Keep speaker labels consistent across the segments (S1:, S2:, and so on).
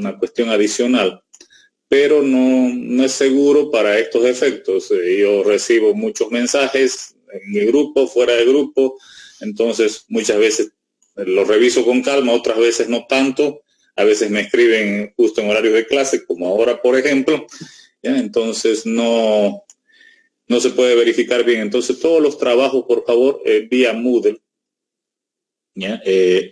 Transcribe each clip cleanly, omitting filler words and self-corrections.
S1: una cuestión adicional, pero no es seguro para estos efectos. Yo recibo muchos mensajes en mi grupo, fuera del grupo, entonces muchas veces los reviso con calma, otras veces no tanto, a veces me escriben justo en horario de clase, como ahora por ejemplo, ¿ya? Entonces no se puede verificar bien. Entonces todos los trabajos, por favor, vía Moodle, ¿ya?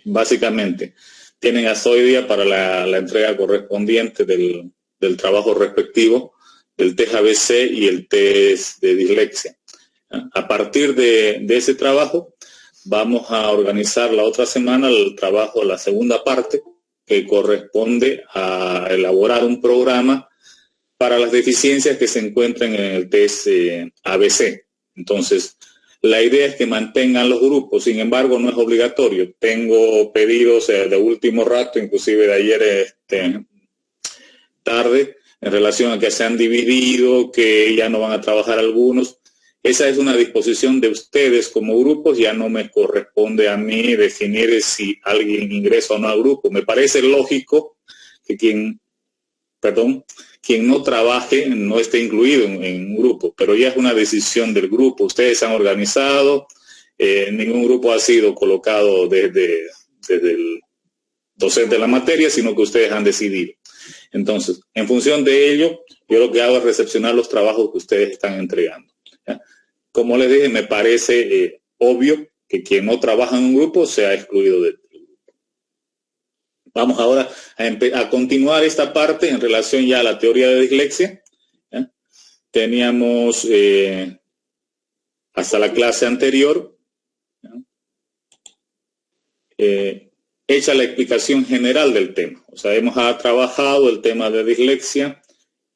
S1: Básicamente tienen hasta hoy día para la entrega correspondiente del trabajo respectivo, del test ABC y el test de dislexia. A partir de ese trabajo, vamos a organizar la otra semana el trabajo, la segunda parte, que corresponde a elaborar un programa para las deficiencias que se encuentran en el test ABC. Entonces, la idea es que mantengan los grupos, sin embargo, no es obligatorio. Tengo pedidos de último rato, inclusive de ayer tarde, en relación a que se han dividido, que ya no van a trabajar algunos. Esa es una disposición de ustedes como grupos, ya no me corresponde a mí definir si alguien ingresa o no al grupo. Me parece lógico que quien no trabaje no esté incluido en un grupo, pero ya es una decisión del grupo. Ustedes se han organizado, ningún grupo ha sido colocado desde el docente de la materia, sino que ustedes han decidido. Entonces, en función de ello, yo lo que hago es recepcionar los trabajos que ustedes están entregando, ¿ya? Como les dije, me parece obvio que quien no trabaja en un grupo sea excluido del grupo. Vamos ahora a continuar esta parte en relación ya a la teoría de dislexia, ¿ya? Teníamos hasta la clase anterior, ¿ya? Hecha la explicación general del tema. O sea, hemos trabajado el tema de dislexia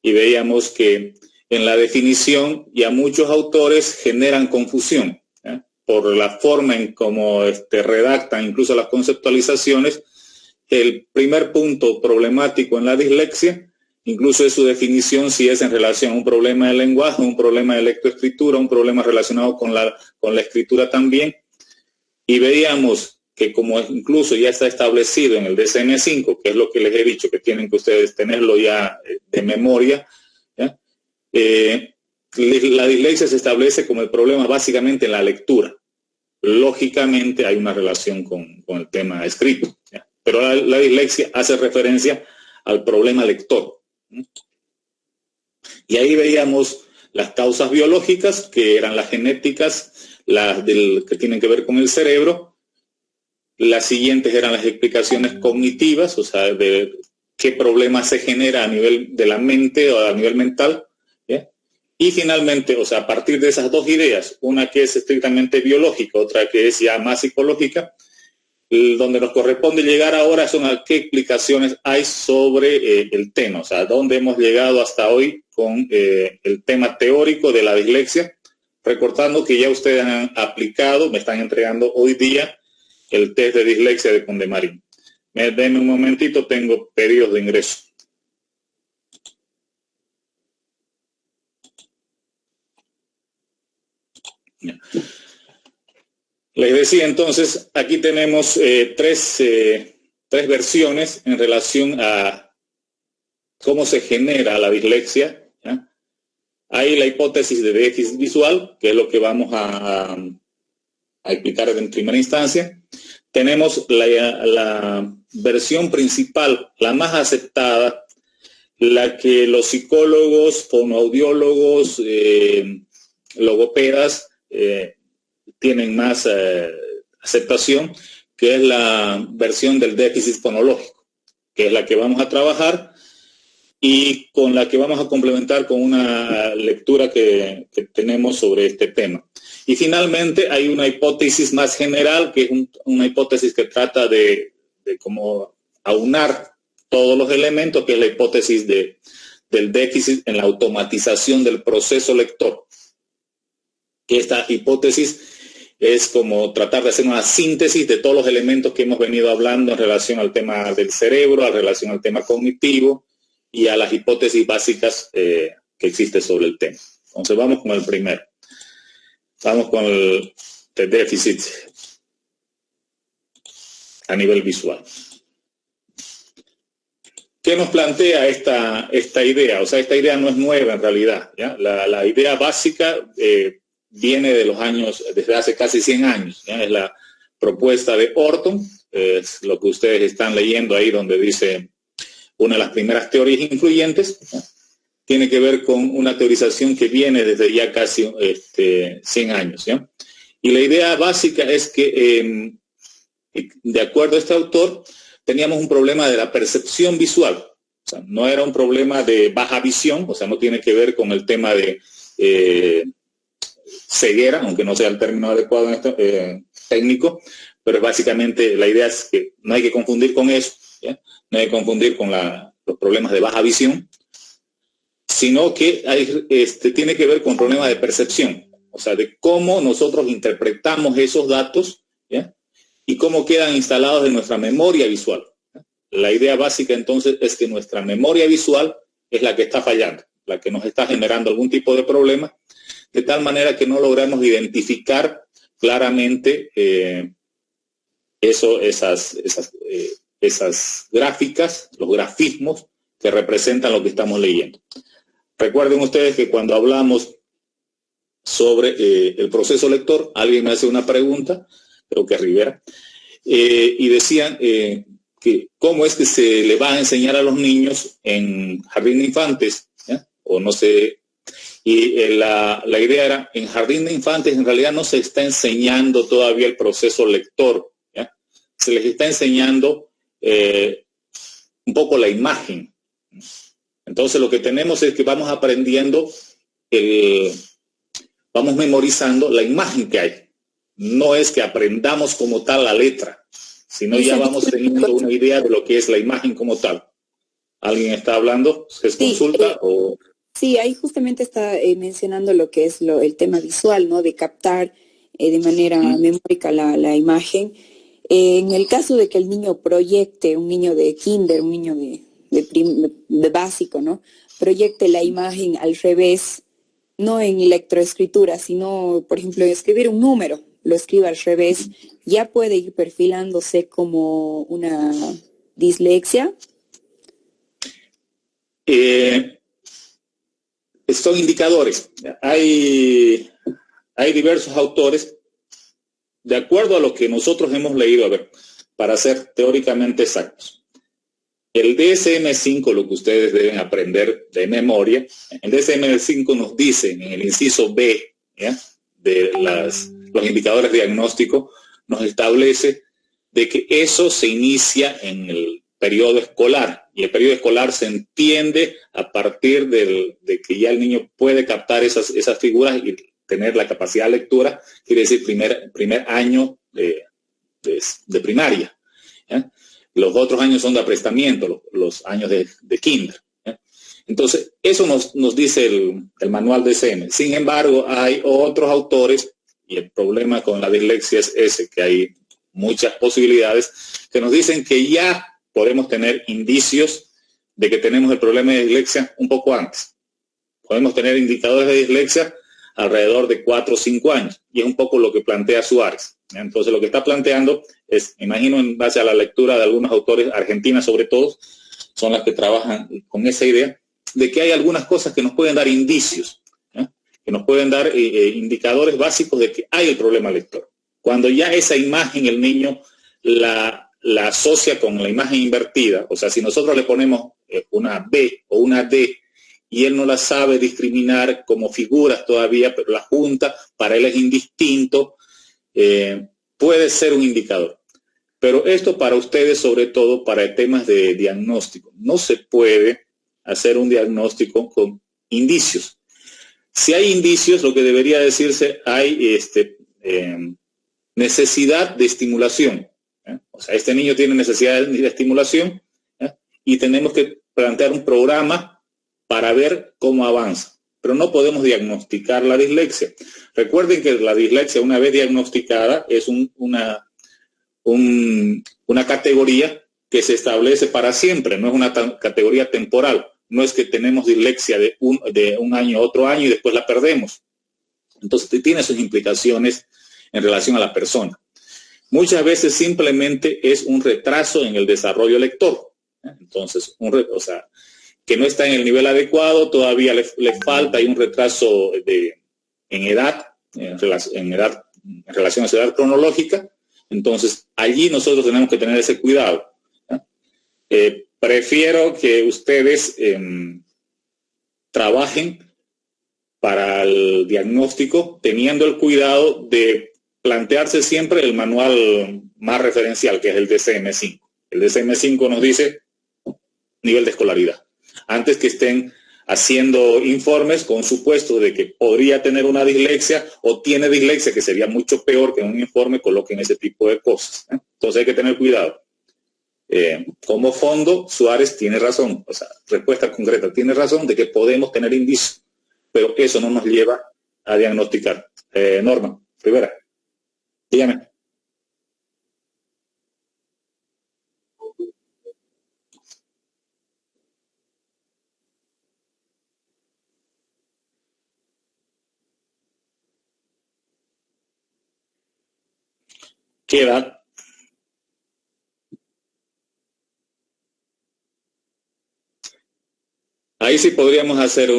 S1: y veíamos que en la definición ya muchos autores generan confusión, ¿ya? Por la forma en cómo redactan incluso las conceptualizaciones. El primer punto problemático en la dislexia, incluso es su definición si es en relación a un problema de lenguaje, un problema de lectoescritura, un problema relacionado con la escritura también. Y veíamos que como incluso ya está establecido en el DSM-5, que es lo que les he dicho, que tienen que ustedes tenerlo ya de memoria, ¿ya? La dislexia se establece como el problema básicamente en la lectura. Lógicamente hay una relación con el tema escrito, ¿ya? Pero la dislexia hace referencia al problema lector. Y ahí veíamos las causas biológicas, que eran las genéticas, que tienen que ver con el cerebro. Las siguientes eran las explicaciones cognitivas, o sea, de qué problema se genera a nivel de la mente o a nivel mental, ¿ya? Y finalmente, o sea, a partir de esas dos ideas, una que es estrictamente biológica, otra que es ya más psicológica, donde nos corresponde llegar ahora son a qué explicaciones hay sobre el tema, o sea, dónde hemos llegado hasta hoy con el tema teórico de la dislexia, recordando que ya ustedes han aplicado, me están entregando hoy día el test de dislexia de Condemarín. Denme un momentito, tengo pedidos de ingreso. Ya. Les decía entonces, aquí tenemos tres versiones en relación a cómo se genera la dislexia, ¿ya? Hay la hipótesis de déficit visual, que es lo que vamos a explicar en primera instancia. Tenemos la versión principal, la más aceptada, la que los psicólogos, fonoaudiólogos, logopedas tienen más aceptación, que es la versión del déficit fonológico, que es la que vamos a trabajar y con la que vamos a complementar con una lectura que tenemos sobre este tema. Y finalmente hay una hipótesis más general, que es una hipótesis que trata de como aunar todos los elementos, que es la hipótesis del déficit en la automatización del proceso lector. Que esta hipótesis es como tratar de hacer una síntesis de todos los elementos que hemos venido hablando en relación al tema del cerebro, en relación al tema cognitivo y a las hipótesis básicas que existen sobre el tema. Entonces vamos con el primero. Vamos con el déficit a nivel visual. ¿Qué nos plantea esta idea? O sea, esta idea no es nueva en realidad, ¿ya? La idea básica viene de los años, desde hace casi 100 años, ¿ya? Es la propuesta de Orton, es lo que ustedes están leyendo ahí donde dice una de las primeras teorías influyentes, ¿ya? Tiene que ver con una teorización que viene desde ya casi 100 años, ¿ya? Y la idea básica es que, de acuerdo a este autor, teníamos un problema de la percepción visual. O sea, no era un problema de baja visión, o sea, no tiene que ver con el tema de ceguera, aunque no sea el término adecuado en esto, técnico, pero básicamente la idea es que no hay que confundir con eso, ¿ya? No hay que confundir con los problemas de baja visión, sino que tiene que ver con problemas de percepción, o sea, de cómo nosotros interpretamos esos datos, ¿ya? Y cómo quedan instalados en nuestra memoria visual. La idea básica entonces es que nuestra memoria visual es la que está fallando, la que nos está generando algún tipo de problema, de tal manera que no logramos identificar claramente esas gráficas, los grafismos que representan lo que estamos leyendo. Recuerden ustedes que cuando hablamos sobre el proceso lector, alguien me hace una pregunta, creo que Rivera, y decían que cómo es que se le va a enseñar a los niños en jardín de infantes, ¿ya? O no sé, y la idea era, en jardín de infantes en realidad no se está enseñando todavía el proceso lector, ¿ya? Se les está enseñando un poco la imagen. Entonces lo que tenemos es que vamos aprendiendo, vamos memorizando la imagen que hay. No es que aprendamos como tal la letra, sino ya vamos teniendo una idea de lo que es la imagen como tal. ¿Alguien está hablando? ¿Se consulta?
S2: Sí, ahí justamente está mencionando lo que es el tema visual, ¿no? De captar de manera memórica la imagen. En el caso de que el niño proyecte, un niño de kinder, un niño de básico, ¿no? Proyecte la imagen al revés, no en lectoescritura, sino, por ejemplo, escribir un número, lo escriba al revés, ya puede ir perfilándose como una dislexia.
S1: Son indicadores. Hay diversos autores, de acuerdo a lo que nosotros hemos leído, a ver, para ser teóricamente exactos. El DSM-5, lo que ustedes deben aprender de memoria, el DSM-5 nos dice en el inciso B, ¿ya? De los indicadores diagnósticos, nos establece de que eso se inicia en el periodo escolar, y el periodo escolar se entiende a partir de que ya el niño puede captar esas figuras y tener la capacidad de lectura, quiere decir primer año de primaria, ¿ya? Los otros años son de aprestamiento, los años de kinder, ¿ya? Entonces, eso nos dice el manual DSM. Sin embargo, hay otros autores, y el problema con la dislexia es ese, que hay muchas posibilidades, que nos dicen que ya podemos tener indicios de que tenemos el problema de dislexia un poco antes. Podemos tener indicadores de dislexia alrededor de 4 o 5 años, y es un poco lo que plantea Suárez. Entonces, lo que está planteando es, imagino en base a la lectura de algunos autores, Argentina sobre todo, son las que trabajan con esa idea, de que hay algunas cosas que nos pueden dar indicios, ¿eh? Que nos pueden dar indicadores básicos de que hay el problema lector. Cuando ya esa imagen el niño la asocia con la imagen invertida, o sea, si nosotros le ponemos una B o una D y él no la sabe discriminar como figuras todavía, pero la junta, para él es indistinto, puede ser un indicador. Pero esto para ustedes, sobre todo para temas de diagnóstico. No se puede hacer un diagnóstico con indicios. Si hay indicios, lo que debería decirse, hay necesidad de estimulación. O sea, este niño tiene necesidad de estimulación, y tenemos que plantear un programa para ver cómo avanza. Pero no podemos diagnosticar la dislexia. Recuerden que la dislexia, una vez diagnosticada, es una categoría que se establece para siempre, no es una categoría temporal. No es que tenemos dislexia de un año a otro año y después la perdemos. Entonces tiene sus implicaciones en relación a la persona. Muchas veces simplemente es un retraso en el desarrollo lector. Entonces, o sea, que no está en el nivel adecuado, todavía le falta, hay un retraso en edad, en relación a su edad cronológica. Entonces, allí nosotros tenemos que tener ese cuidado. Prefiero que ustedes trabajen para el diagnóstico teniendo el cuidado de plantearse siempre el manual más referencial, que es el DCM-5. El DCM-5 nos dice nivel de escolaridad. Antes que estén haciendo informes con supuesto de que podría tener una dislexia o tiene dislexia, que sería mucho peor que en un informe coloquen ese tipo de cosas. Entonces hay que tener cuidado. Como fondo, Suárez tiene razón, o sea, respuesta concreta, tiene razón de que podemos tener indicios, pero eso no nos lleva a diagnosticar. Norma Rivera, dígame. ¿Qué edad? Ahí sí podríamos hacer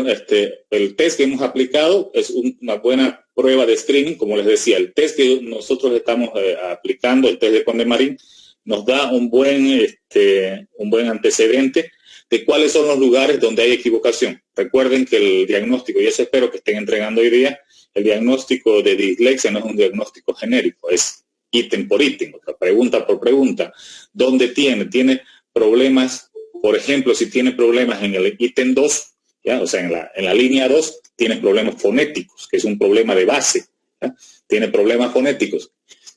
S1: el test que hemos aplicado, es una buena prueba de screening, como les decía, el test que nosotros estamos aplicando, el test de Condemarín, nos da un buen antecedente de cuáles son los lugares donde hay equivocación. Recuerden que el diagnóstico, y eso espero que estén entregando hoy día, el diagnóstico de dislexia no es un diagnóstico genérico, es ítem por ítem, o sea, pregunta por pregunta. ¿Dónde tiene problemas? Por ejemplo, si tiene problemas en el ítem 2, ¿ya? O sea, en la línea 2, tiene problemas fonéticos, que es un problema de base. ¿Ya? Tiene problemas fonéticos.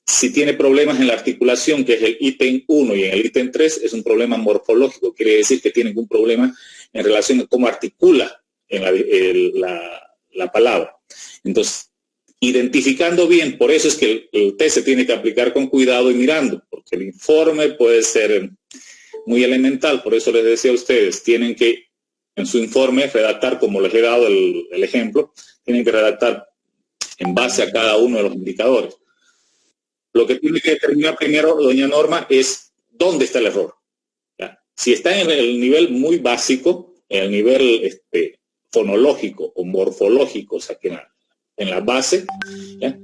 S1: Si tiene problemas en la articulación, que es el ítem 1, y en el ítem 3, es un problema morfológico. Quiere decir que tiene un problema en relación a cómo articula en la palabra. Entonces, identificando bien, por eso es que el test se tiene que aplicar con cuidado y mirando, porque el informe puede ser muy elemental, por eso les decía a ustedes, tienen que en su informe redactar, como les he dado el ejemplo, tienen que redactar en base a cada uno de los indicadores. Lo que tiene que determinar primero, doña Norma, es dónde está el error. ¿Ya? Si está en el nivel muy básico, en el nivel fonológico o morfológico, o sea, que en la base, ¿ya?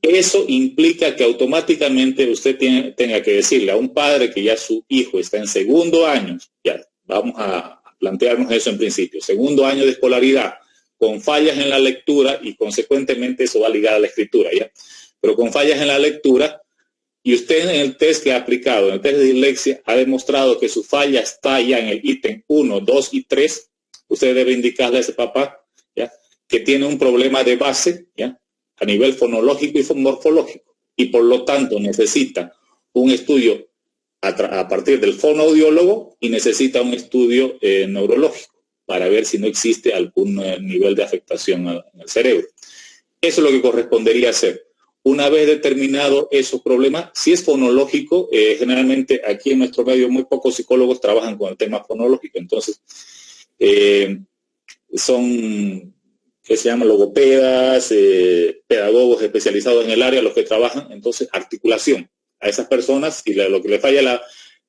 S1: Eso implica que automáticamente usted tenga que decirle a un padre que ya su hijo está en segundo año, ya vamos a plantearnos eso en principio, segundo año de escolaridad, con fallas en la lectura y consecuentemente eso va ligado a la escritura, ¿ya? Pero con fallas en la lectura, y usted en el test que ha aplicado, en el test de dislexia, ha demostrado que su falla está ya en el ítem 1, 2 y 3, usted debe indicarle a ese papá, ¿ya? Que tiene un problema de base, ¿ya? A nivel fonológico y morfológico, y por lo tanto necesita un estudio a partir del fonoaudiólogo y necesita un estudio neurológico para ver si no existe algún nivel de afectación al cerebro. Eso es lo que correspondería hacer. Una vez determinado esos problemas, si es fonológico, generalmente aquí en nuestro medio muy pocos psicólogos trabajan con el tema fonológico, entonces son que se llaman logopedas, pedagogos especializados en el área, los que trabajan, entonces, articulación a esas personas y lo que le falla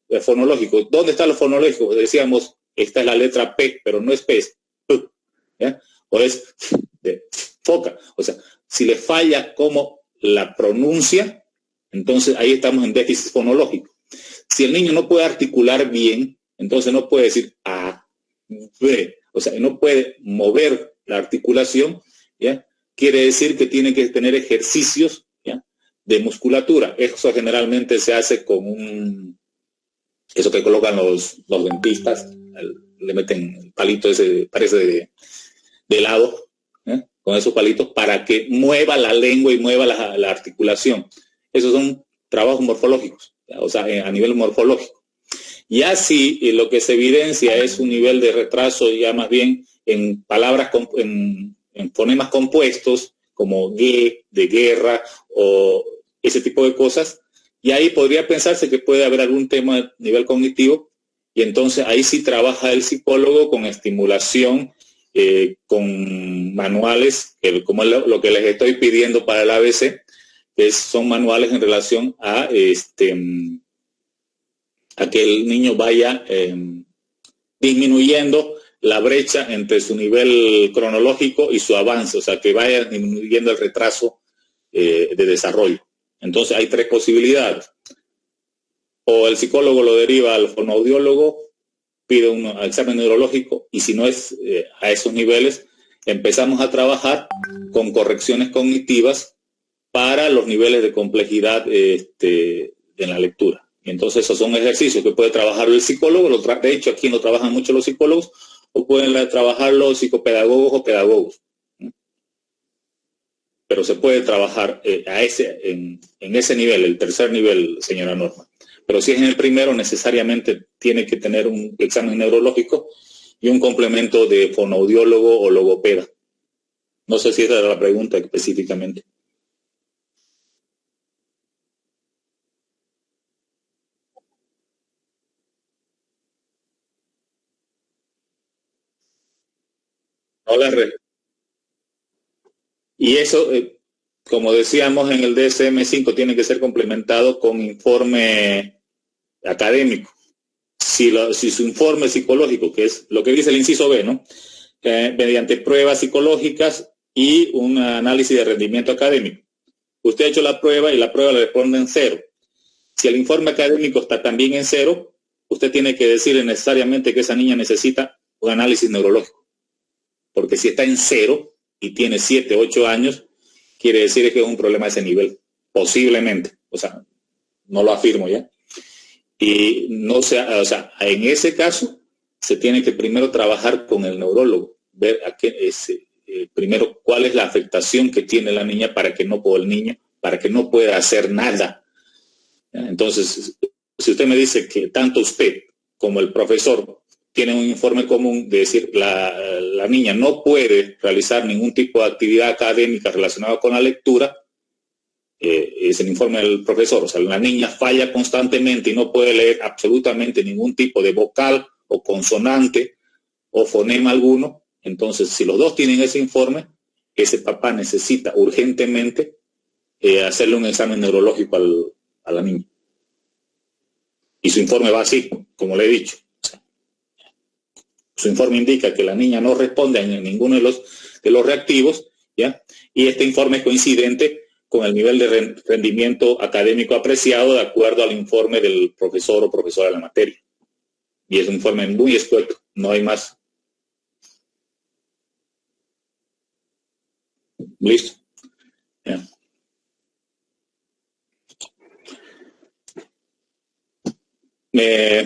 S1: el fonológico. ¿Dónde está lo fonológico? Decíamos, esta es la letra P, pero no es P, es P, ¿ya? O es de foca. O sea, si le falla cómo la pronuncia, entonces ahí estamos en déficit fonológico. Si el niño no puede articular bien, entonces no puede decir A, B, o sea, no puede mover la articulación, ¿ya? Quiere decir que tiene que tener ejercicios, ¿ya? De musculatura. Eso generalmente se hace con eso que colocan los dentistas, le meten palito ese, parece de helado, ¿eh? Con esos palitos para que mueva la lengua y mueva la articulación. Esos son trabajos morfológicos, ¿ya? O sea, a nivel morfológico. Ya si lo que se evidencia es un nivel de retraso ya más bien en palabras, en fonemas compuestos, como de guerra o ese tipo de cosas, y ahí podría pensarse que puede haber algún tema a nivel cognitivo, y entonces ahí sí trabaja el psicólogo con estimulación, con manuales, como lo que les estoy pidiendo para el ABC, que son manuales en relación a a que el niño vaya disminuyendo la brecha entre su nivel cronológico y su avance, o sea, que vaya disminuyendo el retraso de desarrollo. Entonces hay tres posibilidades. O el psicólogo lo deriva al fonoaudiólogo, pide un examen neurológico, y si no es a esos niveles, empezamos a trabajar con correcciones cognitivas para los niveles de complejidad en la lectura. Y entonces esos son ejercicios que puede trabajar el psicólogo, de hecho aquí no trabajan mucho los psicólogos, o pueden trabajar los psicopedagogos o pedagogos. Pero se puede trabajar en ese nivel, el tercer nivel, señora Norma. Pero si es en el primero, necesariamente tiene que tener un examen neurológico y un complemento de fonoaudiólogo o logopeda. No sé si esa era la pregunta específicamente. No la Y eso, como decíamos en el DSM-5, tiene que ser complementado con informe académico. Si su informe psicológico, que es lo que dice el inciso B, ¿no? Mediante pruebas psicológicas y un análisis de rendimiento académico. Usted ha hecho la prueba y la prueba le responde en 0. Si el informe académico está también en 0, usted tiene que decirle necesariamente que esa niña necesita un análisis neurológico. Porque si está en 0 y tiene 7, 8 años, quiere decir que es un problema a ese nivel. Posiblemente. O sea, no lo afirmo ya. Y no sea, o sea, en ese caso se tiene que primero trabajar con el neurólogo, ver a qué es, primero cuál es la afectación que tiene la niña para que no pueda el niño, para que no pueda hacer nada. Entonces, si usted me dice que tanto usted como el profesor tienen un informe común de decir la niña no puede realizar ningún tipo de actividad académica relacionada con la lectura, es el informe del profesor, o sea, la niña falla constantemente y no puede leer absolutamente ningún tipo de vocal o consonante o fonema alguno, entonces si los dos tienen ese informe, ese papá necesita urgentemente hacerle un examen neurológico a la niña. Y su informe va así, como le he dicho. O sea, su informe indica que la niña no responde a ninguno de los reactivos, ¿ya? Y este informe es coincidente con el nivel de rendimiento académico apreciado de acuerdo al informe del profesor o profesora de la materia. Y es un informe muy escueto, no hay más. Listo. ¿Ya?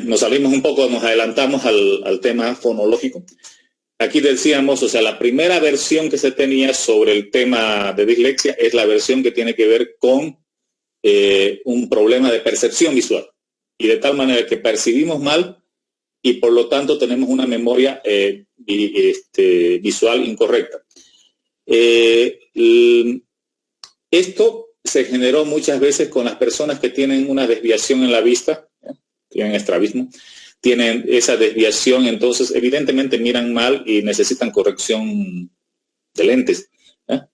S1: Nos salimos un poco, nos adelantamos al tema fonológico. Aquí decíamos, o sea, la primera versión que se tenía sobre el tema de dislexia es la versión que tiene que ver con un problema de percepción visual. Y de tal manera que percibimos mal y por lo tanto tenemos una memoria visual incorrecta. Esto se generó muchas veces con las personas que tienen una desviación en la vista, tienen estrabismo, tienen esa desviación, entonces evidentemente miran mal y necesitan corrección de lentes.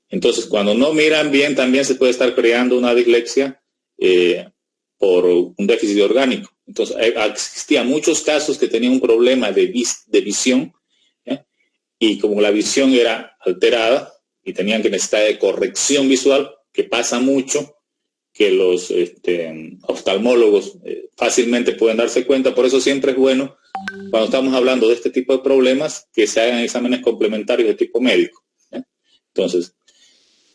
S1: Entonces, cuando no miran bien, también se puede estar creando una dislexia por un déficit orgánico. Entonces, existían muchos casos que tenían un problema de visión, y como la visión era alterada y tenían que necesitar de corrección visual, que pasa mucho, que los oftalmólogos fácilmente pueden darse cuenta. Por eso siempre es bueno, cuando estamos hablando de este tipo de problemas, que se hagan exámenes complementarios de tipo médico. Entonces,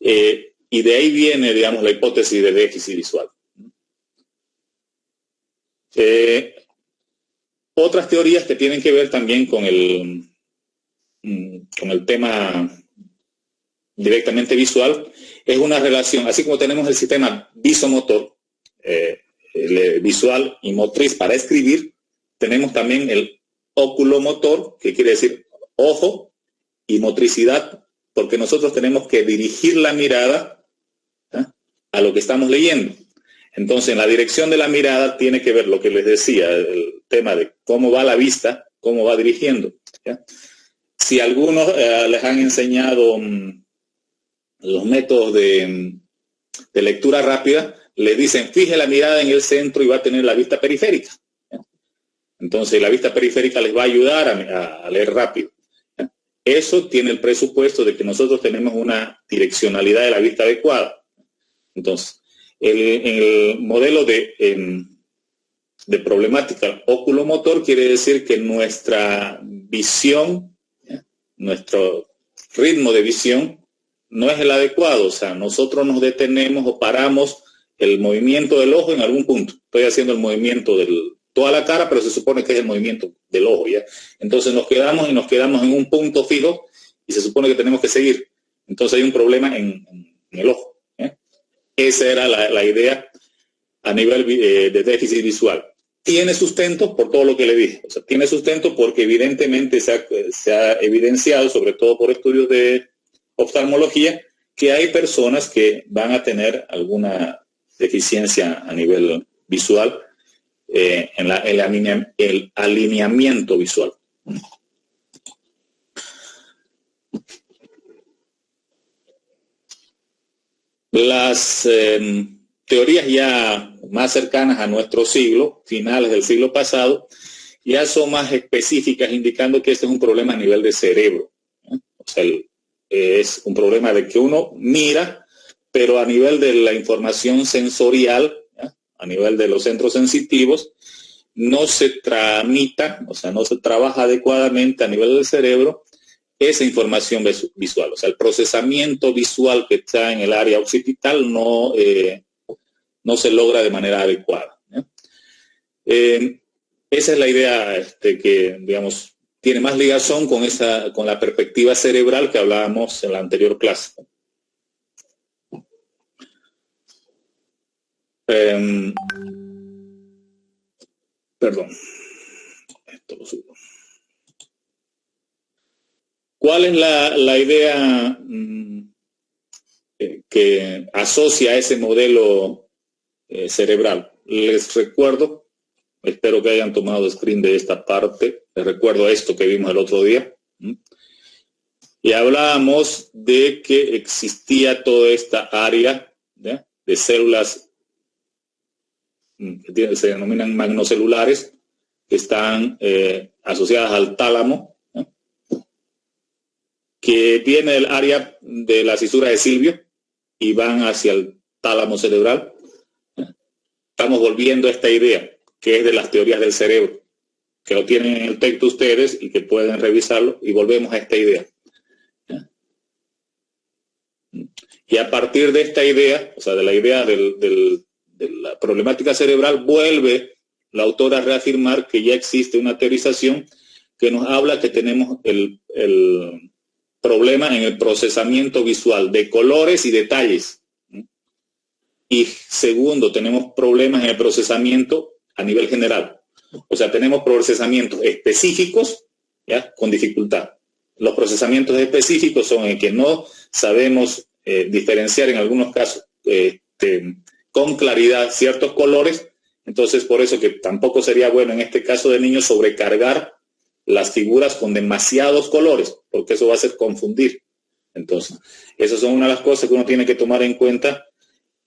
S1: y de ahí viene, digamos, la hipótesis de déficit visual. Otras teorías que tienen que ver también con el tema directamente visual, es una relación, así como tenemos el sistema visomotor, visual y motriz para escribir, tenemos también el oculomotor, que quiere decir ojo, y motricidad, porque nosotros tenemos que dirigir la mirada a lo que estamos leyendo. Entonces, en la dirección de la mirada tiene que ver lo que les decía, el tema de cómo va la vista, cómo va dirigiendo. ¿Ya? Si algunos les han enseñado los métodos de lectura rápida, les dicen, fije la mirada en el centro y va a tener la vista periférica. ¿Ya? Entonces, la vista periférica les va a ayudar a leer rápido. Eso tiene el presupuesto de que nosotros tenemos una direccionalidad de la vista adecuada. Entonces, en el modelo de problemática oculomotor quiere decir que nuestra visión, nuestro ritmo de visión no es el adecuado. O sea, nosotros nos detenemos o paramos el movimiento del ojo en algún punto. Estoy haciendo el movimiento de toda la cara, pero se supone que es el movimiento del ojo, ¿ya? Entonces nos quedamos en un punto fijo y se supone que tenemos que seguir. Entonces hay un problema en el ojo. Esa era la idea a nivel de déficit visual. Tiene sustento por todo lo que le dije. O sea, tiene sustento porque evidentemente se ha evidenciado, sobre todo por estudios de oftalmología, que hay personas que van a tener alguna deficiencia a nivel visual en el alineamiento visual. Las teorías ya más cercanas a nuestro siglo, finales del siglo pasado, ya son más específicas, indicando que este es un problema a nivel de cerebro. O sea, es un problema de que uno mira, pero a nivel de la información sensorial, a nivel de los centros sensitivos, no se tramita, o sea, no se trabaja adecuadamente a nivel del cerebro esa información visual. O sea, el procesamiento visual que está en el área occipital no se logra de manera adecuada. Esa es la idea que, digamos, tiene más ligación con la perspectiva cerebral que hablábamos en la anterior clase. Perdón. Esto lo subo. ¿Cuál es la idea que asocia a ese modelo cerebral? Les recuerdo, espero que hayan tomado screen de esta parte, les recuerdo esto que vimos el otro día. Y hablábamos de que existía toda esta área de células que se denominan magnocelulares, que están asociadas al tálamo, que viene del área de la cisura de Silvio y van hacia el tálamo cerebral. Estamos volviendo a esta idea, que es de las teorías del cerebro, que lo tienen en el texto ustedes y que pueden revisarlo, y volvemos a esta idea. Y a partir de esta idea, o sea, de la idea de la problemática cerebral, vuelve la autora a reafirmar que ya existe una teorización que nos habla que tenemos el problema en el procesamiento visual de colores y detalles. Y segundo, tenemos problemas en el procesamiento a nivel general. O sea, tenemos procesamientos específicos, ¿ya?, con dificultad. Los procesamientos específicos son en que no sabemos diferenciar en algunos casos con claridad ciertos colores. Entonces, por eso que tampoco sería bueno en este caso de niños sobrecargar las figuras con demasiados colores, porque eso va a hacer confundir. Entonces, esas son una de las cosas que uno tiene que tomar en cuenta,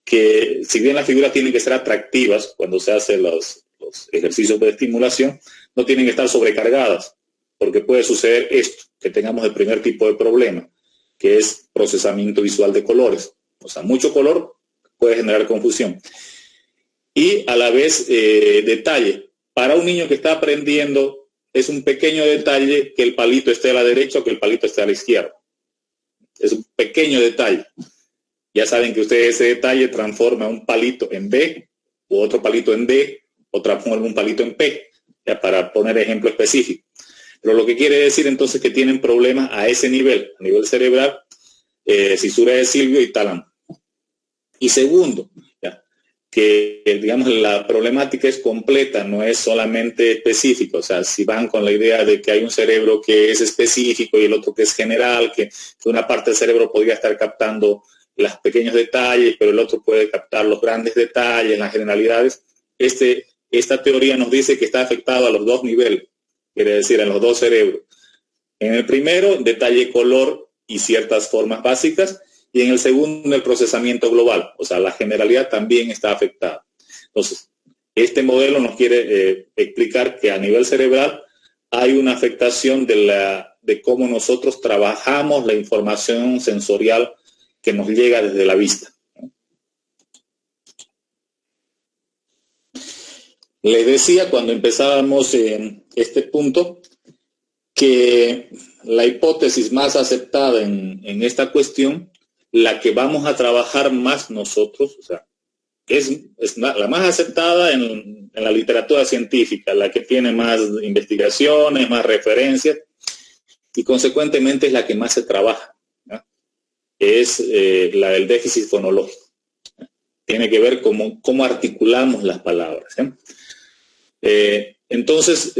S1: que si bien las figuras tienen que ser atractivas cuando se hacen los ejercicios de estimulación, no tienen que estar sobrecargadas, porque puede suceder esto, que tengamos el primer tipo de problema, que es procesamiento visual de colores. O sea, mucho color puede generar confusión. Y a la vez, detalle. Para un niño que está aprendiendo, es un pequeño detalle que el palito esté a la derecha o que el palito esté a la izquierda. Es un pequeño detalle. Ya saben que ustedes ese detalle transforma un palito en B, u otro palito en D, o transforma un palito en P, ya, para poner ejemplo específico. Pero lo que quiere decir entonces que tienen problemas a ese nivel, a nivel cerebral, cisura de Silvio y tálamo. Y segundo, ya, que digamos la problemática es completa, no es solamente específico. O sea, si van con la idea de que hay un cerebro que es específico y el otro que es general, que una parte del cerebro podría estar captando los pequeños detalles, pero el otro puede captar los grandes detalles, las generalidades. Esta teoría nos dice que está afectado a los dos niveles, quiere decir, en los dos cerebros. En el primero, detalle, color y ciertas formas básicas, y en el segundo, el procesamiento global. O sea, la generalidad también está afectada. Entonces, Este modelo nos quiere explicar que a nivel cerebral hay una afectación de cómo nosotros trabajamos la información sensorial que nos llega desde la vista. Les decía cuando empezábamos en este punto que la hipótesis más aceptada en esta cuestión, la que vamos a trabajar más nosotros, o sea, es la más aceptada en la literatura científica, la que tiene más investigaciones, más referencias, y consecuentemente es la que más se trabaja, ¿no? Es la del déficit fonológico. Tiene que ver con cómo articulamos las palabras, ¿no? Entonces,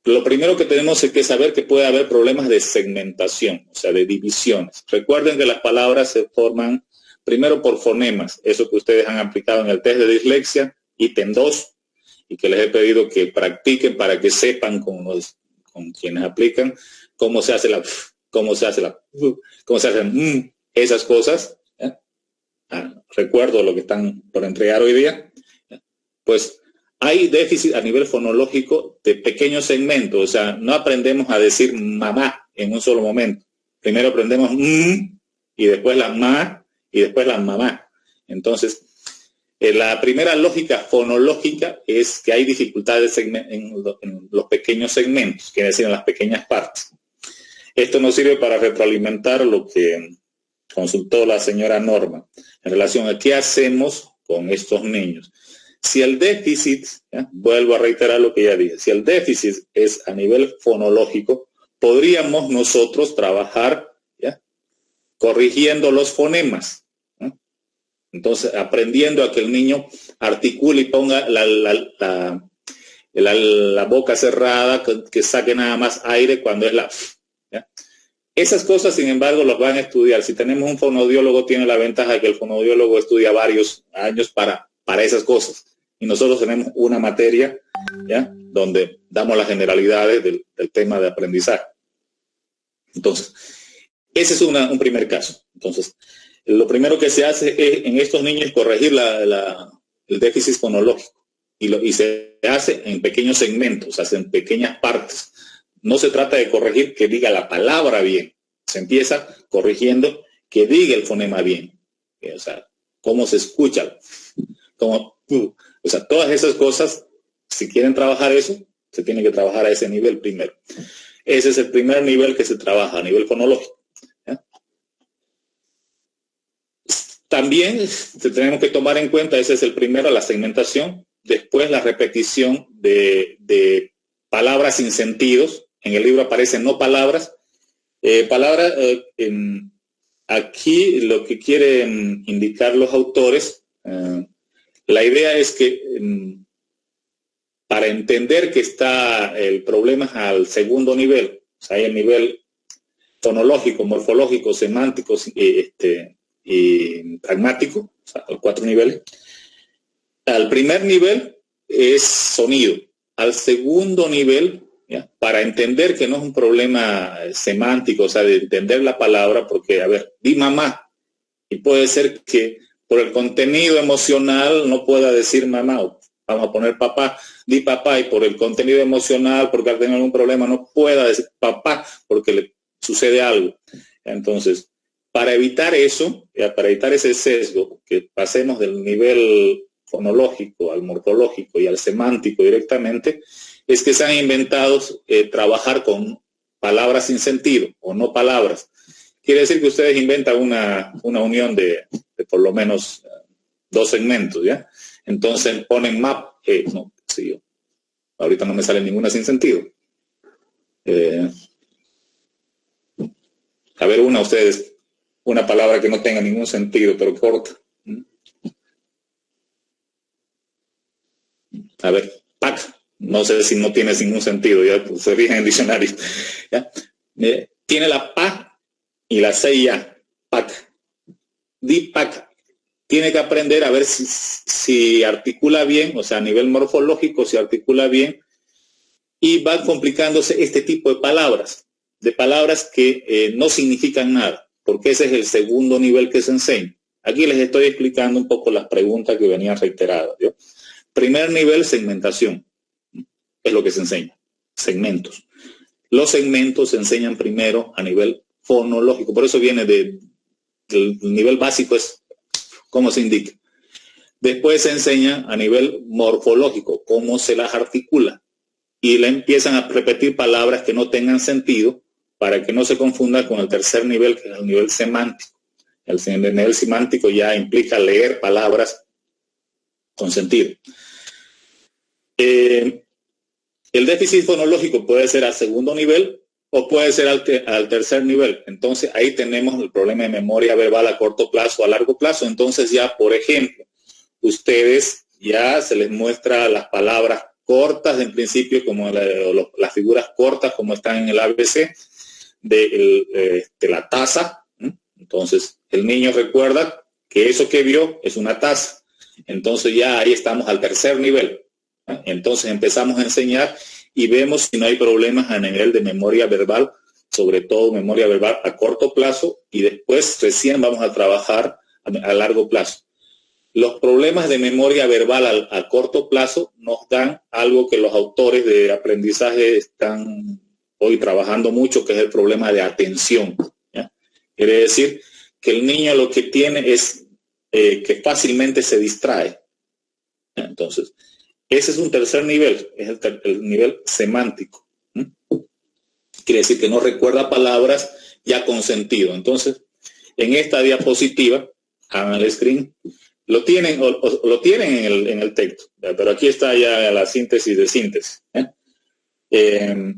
S1: lo primero que tenemos es que saber que puede haber problemas de segmentación, o sea, de divisiones. Recuerden que las palabras se forman primero por fonemas, eso que ustedes han aplicado en el test de dislexia, ítem 2, y que les he pedido que practiquen para que sepan con quienes aplican cómo se hace esas cosas. Recuerdo lo que están por entregar hoy día. Pues hay déficit a nivel fonológico de pequeños segmentos, o sea, no aprendemos a decir mamá en un solo momento. Primero aprendemos y después la ma y después la mamá. Entonces, la primera lógica fonológica es que hay dificultades en los pequeños segmentos, quiere decir en las pequeñas partes. Esto nos sirve para retroalimentar lo que consultó la señora Norma en relación a qué hacemos con estos niños. Si el déficit, vuelvo a reiterar lo que ya dije, si el déficit es a nivel fonológico, podríamos nosotros trabajar corrigiendo los fonemas. Entonces, aprendiendo a que el niño articule y ponga la boca cerrada, que saque nada más aire cuando es la... ¿ya? Esas cosas, sin embargo, los van a estudiar. Si tenemos un fonoaudiólogo, tiene la ventaja de que el fonoaudiólogo estudia varios años para esas cosas. Y nosotros tenemos una materia, ¿ya?, donde damos las generalidades del tema de aprendizaje. Entonces, ese es un primer caso. Entonces, lo primero que se hace es, en estos niños, corregir el déficit fonológico. Y se hace en pequeños segmentos, se hace en pequeñas partes. No se trata de corregir que diga la palabra bien. Se empieza corrigiendo que diga el fonema bien. O sea, cómo se escucha. O sea, todas esas cosas, si quieren trabajar eso, se tiene que trabajar a ese nivel primero. Ese es el primer nivel que se trabaja, a nivel fonológico. También tenemos que tomar en cuenta, ese es el primero, la segmentación, después la repetición de palabras sin sentidos. En el libro aparecen no palabras. Aquí lo que quieren indicar los autores, la idea es que para entender que está el problema al segundo nivel, o sea, hay el nivel fonológico, morfológico, semántico, y pragmático, o sea, los 4 niveles. Al primer nivel es sonido. Al segundo nivel, ¿ya?, para entender que no es un problema semántico, o sea, de entender la palabra, porque, a ver, di mamá, y puede ser que por el contenido emocional no pueda decir mamá, o vamos a poner papá, di papá, y por el contenido emocional, porque al tener algún problema, no pueda decir papá, porque le sucede algo. Entonces, para evitar eso, para evitar ese sesgo, que pasemos del nivel fonológico al morfológico y al semántico directamente, es que se han inventado trabajar con palabras sin sentido o no palabras. Quiere decir que ustedes inventan una unión de por lo menos 2 segmentos, ¿ya? Entonces ponen map, no, sí, ahorita no me sale ninguna sin sentido. A ver, ustedes, una palabra que no tenga ningún sentido, pero corta. A ver, pack, no sé si no tiene ningún sentido, ya pues, se fijan en diccionario. ¿Ya? Tiene la pa y la c y a, pack. Di pack. Tiene que aprender a ver si articula bien, o sea, a nivel morfológico, si articula bien, y van complicándose este tipo de palabras que no significan nada, porque ese es el segundo nivel que se enseña. Aquí les estoy explicando un poco las preguntas que venían reiteradas, ¿yo? Primer nivel, segmentación. Es lo que se enseña. Segmentos. Los segmentos se enseñan primero a nivel fonológico. Por eso viene del nivel básico, es cómo se indica. Después se enseña a nivel morfológico, cómo se las articula. Y le empiezan a repetir palabras que no tengan sentido para que no se confunda con el tercer nivel, que es el nivel semántico. El nivel semántico ya implica leer palabras con sentido. El déficit fonológico puede ser al segundo nivel o puede ser al tercer nivel. Entonces ahí tenemos el problema de memoria verbal a corto plazo o a largo plazo. Entonces ya, por ejemplo, ustedes ya se les muestra las palabras cortas en principio, como las figuras cortas como están en el ABC de la taza. Entonces el niño recuerda que eso que vio es una taza. Entonces ya ahí estamos al tercer nivel. Entonces empezamos a enseñar y vemos si no hay problemas a nivel de memoria verbal, sobre todo memoria verbal a corto plazo, y después recién vamos a trabajar a largo plazo. Los problemas de memoria verbal a corto plazo nos dan algo que los autores de aprendizaje están hoy trabajando mucho, que es el problema de atención. ¿Ya? Quiere decir que el niño lo que tiene es que fácilmente se distrae. ¿Ya? Entonces, ese es un tercer nivel, es el nivel semántico. Quiere decir que no recuerda palabras ya con sentido. Entonces, en esta diapositiva, hagan el screen, lo tienen en el texto, pero aquí está ya la síntesis de síntesis. Les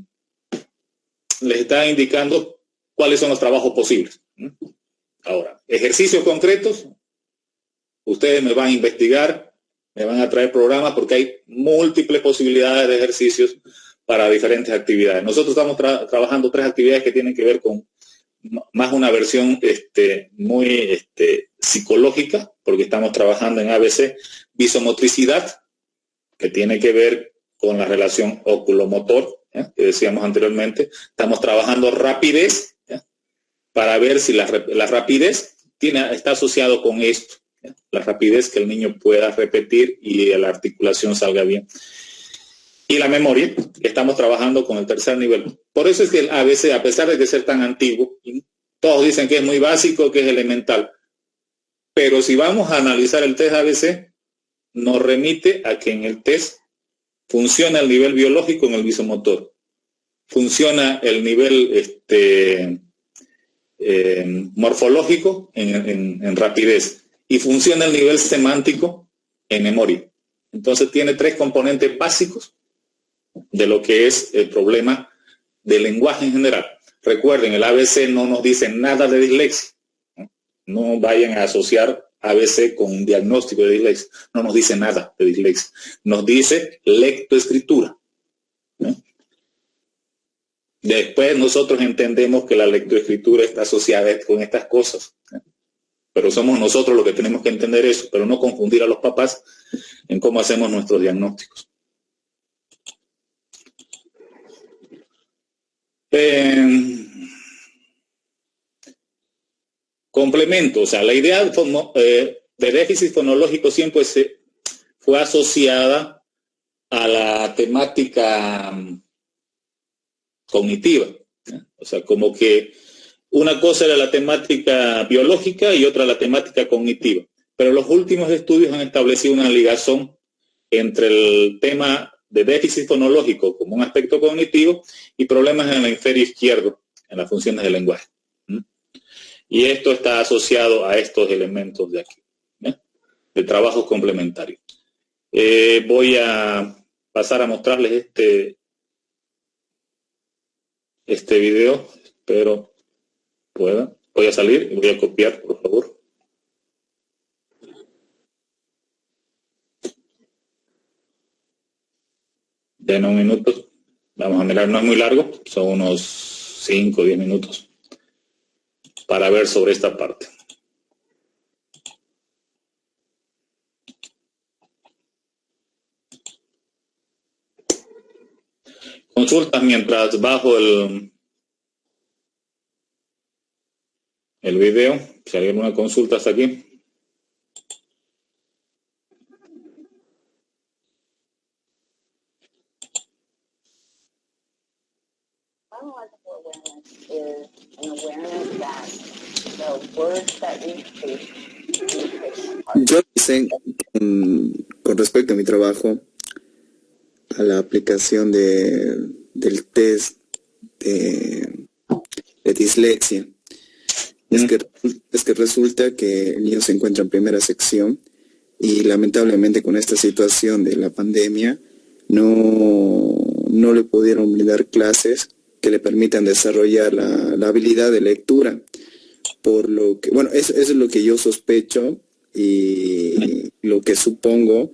S1: está indicando cuáles son los trabajos posibles. Ahora, ejercicios concretos, ustedes me van a investigar, me van a traer programas porque hay múltiples posibilidades de ejercicios para diferentes actividades. Nosotros estamos trabajando 3 actividades que tienen que ver con más una versión muy psicológica, porque estamos trabajando en ABC, visomotricidad, que tiene que ver con la relación oculomotor, que decíamos anteriormente. Estamos trabajando rapidez, para ver si la rapidez está asociado con esto, la rapidez que el niño pueda repetir y la articulación salga bien. Y la memoria, estamos trabajando con el tercer nivel. Por eso es que el ABC, a pesar de ser tan antiguo, todos dicen que es muy básico, que es elemental. Pero si vamos a analizar el test ABC, nos remite a que en el test funciona el nivel biológico en el visomotor, funciona el nivel morfológico en rapidez y funciona el nivel semántico en memoria. Entonces tiene 3 componentes básicos de lo que es el problema del lenguaje en general. Recuerden, el ABC no nos dice nada de dislexia. No vayan a asociar ABC con un diagnóstico de dislexia. No nos dice nada de dislexia. Nos dice lectoescritura. Después nosotros entendemos que la lectoescritura está asociada con estas cosas. Pero somos nosotros los que tenemos que entender eso, pero no confundir a los papás en cómo hacemos nuestros diagnósticos. Complemento, o sea, la idea de déficit fonológico siempre fue asociada a la temática cognitiva, ¿eh? O sea, como que una cosa era la temática biológica y otra la temática cognitiva. Pero los últimos estudios han establecido una ligación entre el tema de déficit fonológico como un aspecto cognitivo y problemas en el hemisferio izquierdo, en las funciones del lenguaje. Y esto está asociado a estos elementos de aquí, de trabajos complementarios. Voy a pasar a mostrarles este video, espero pueda. Voy a salir y voy a copiar, por favor. Denos un minuto. Vamos a mirar, no es muy largo, son unos 5 o 10 minutos para ver sobre esta parte. Consultas mientras bajo el video. Si hay alguna consulta hasta aquí.
S3: Yo hice, con respecto a mi trabajo, a la aplicación del test de dislexia. Es que resulta que el niño se encuentra en primera sección y lamentablemente con esta situación de la pandemia no le pudieron brindar clases que le permitan desarrollar la habilidad de lectura. Por lo que, bueno, eso es lo que yo sospecho y lo que supongo,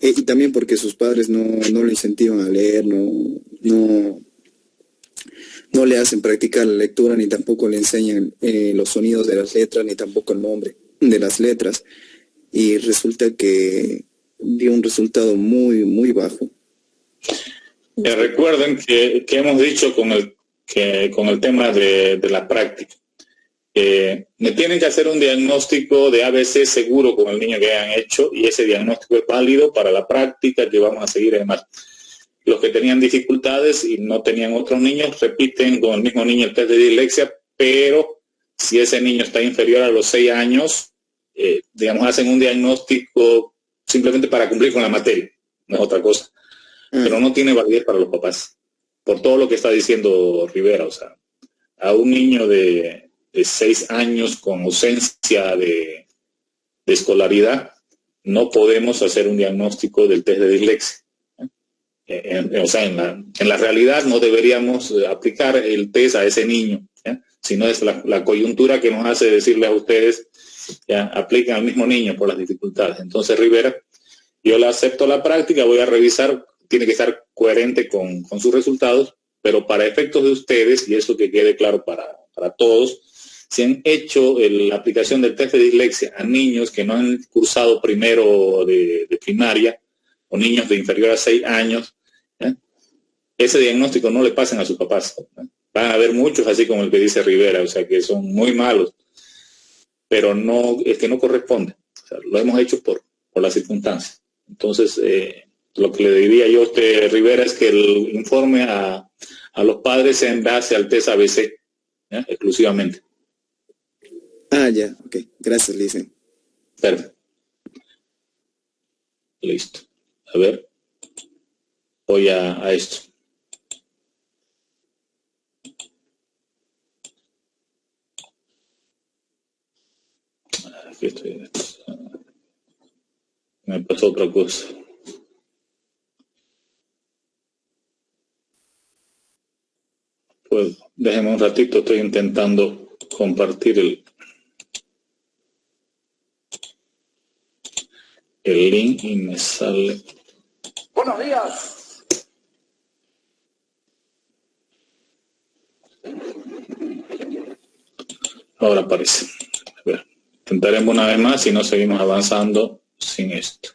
S3: y también porque sus padres no le incentivan a leer, no le hacen practicar la lectura, ni tampoco le enseñan los sonidos de las letras, ni tampoco el nombre de las letras. Y resulta que dio un resultado muy, muy bajo.
S1: Recuerden que hemos dicho con el tema de la práctica. Me tienen que hacer un diagnóstico de ABC seguro con el niño que hayan hecho y ese diagnóstico es válido para la práctica que vamos a seguir. Además, los que tenían dificultades y no tenían otros niños repiten con el mismo niño el test de dislexia, pero si ese niño está inferior a los 6 años, digamos, hacen un diagnóstico simplemente para cumplir con la materia, no es otra cosa. Pero no tiene validez para los papás, por todo lo que está diciendo Rivera. O sea, a un niño de 6 años con ausencia de escolaridad, no podemos hacer un diagnóstico del test de dislexia. O sea, en la realidad no deberíamos aplicar el test a ese niño, sino es la coyuntura que nos hace decirle a ustedes, apliquen al mismo niño por las dificultades. Entonces, Rivera, yo le acepto la práctica, voy a revisar, tiene que estar coherente con sus resultados, pero para efectos de ustedes, y eso que quede claro para todos, si han hecho la aplicación del test de dislexia a niños que no han cursado primero de primaria, o niños de inferior a 6 años, ese diagnóstico no le pasen a sus papás. Van a haber muchos así como el que dice Rivera, o sea, que son muy malos, pero no, es que no corresponde. O sea, lo hemos hecho por las circunstancias. Entonces, lo que le diría yo a usted, Rivera, es que el informe a los padres sea en base al test ABC, exclusivamente.
S3: Ya, ok. Gracias, Licen.
S1: Perfecto. Listo. A ver. Voy a esto. Aquí estoy. Me pasó otra cosa. Pues déjeme un ratito, estoy intentando compartir el link y me sale.
S4: Buenos días.
S1: Ahora aparece. A ver, intentaremos una vez más y no seguimos avanzando sin esto.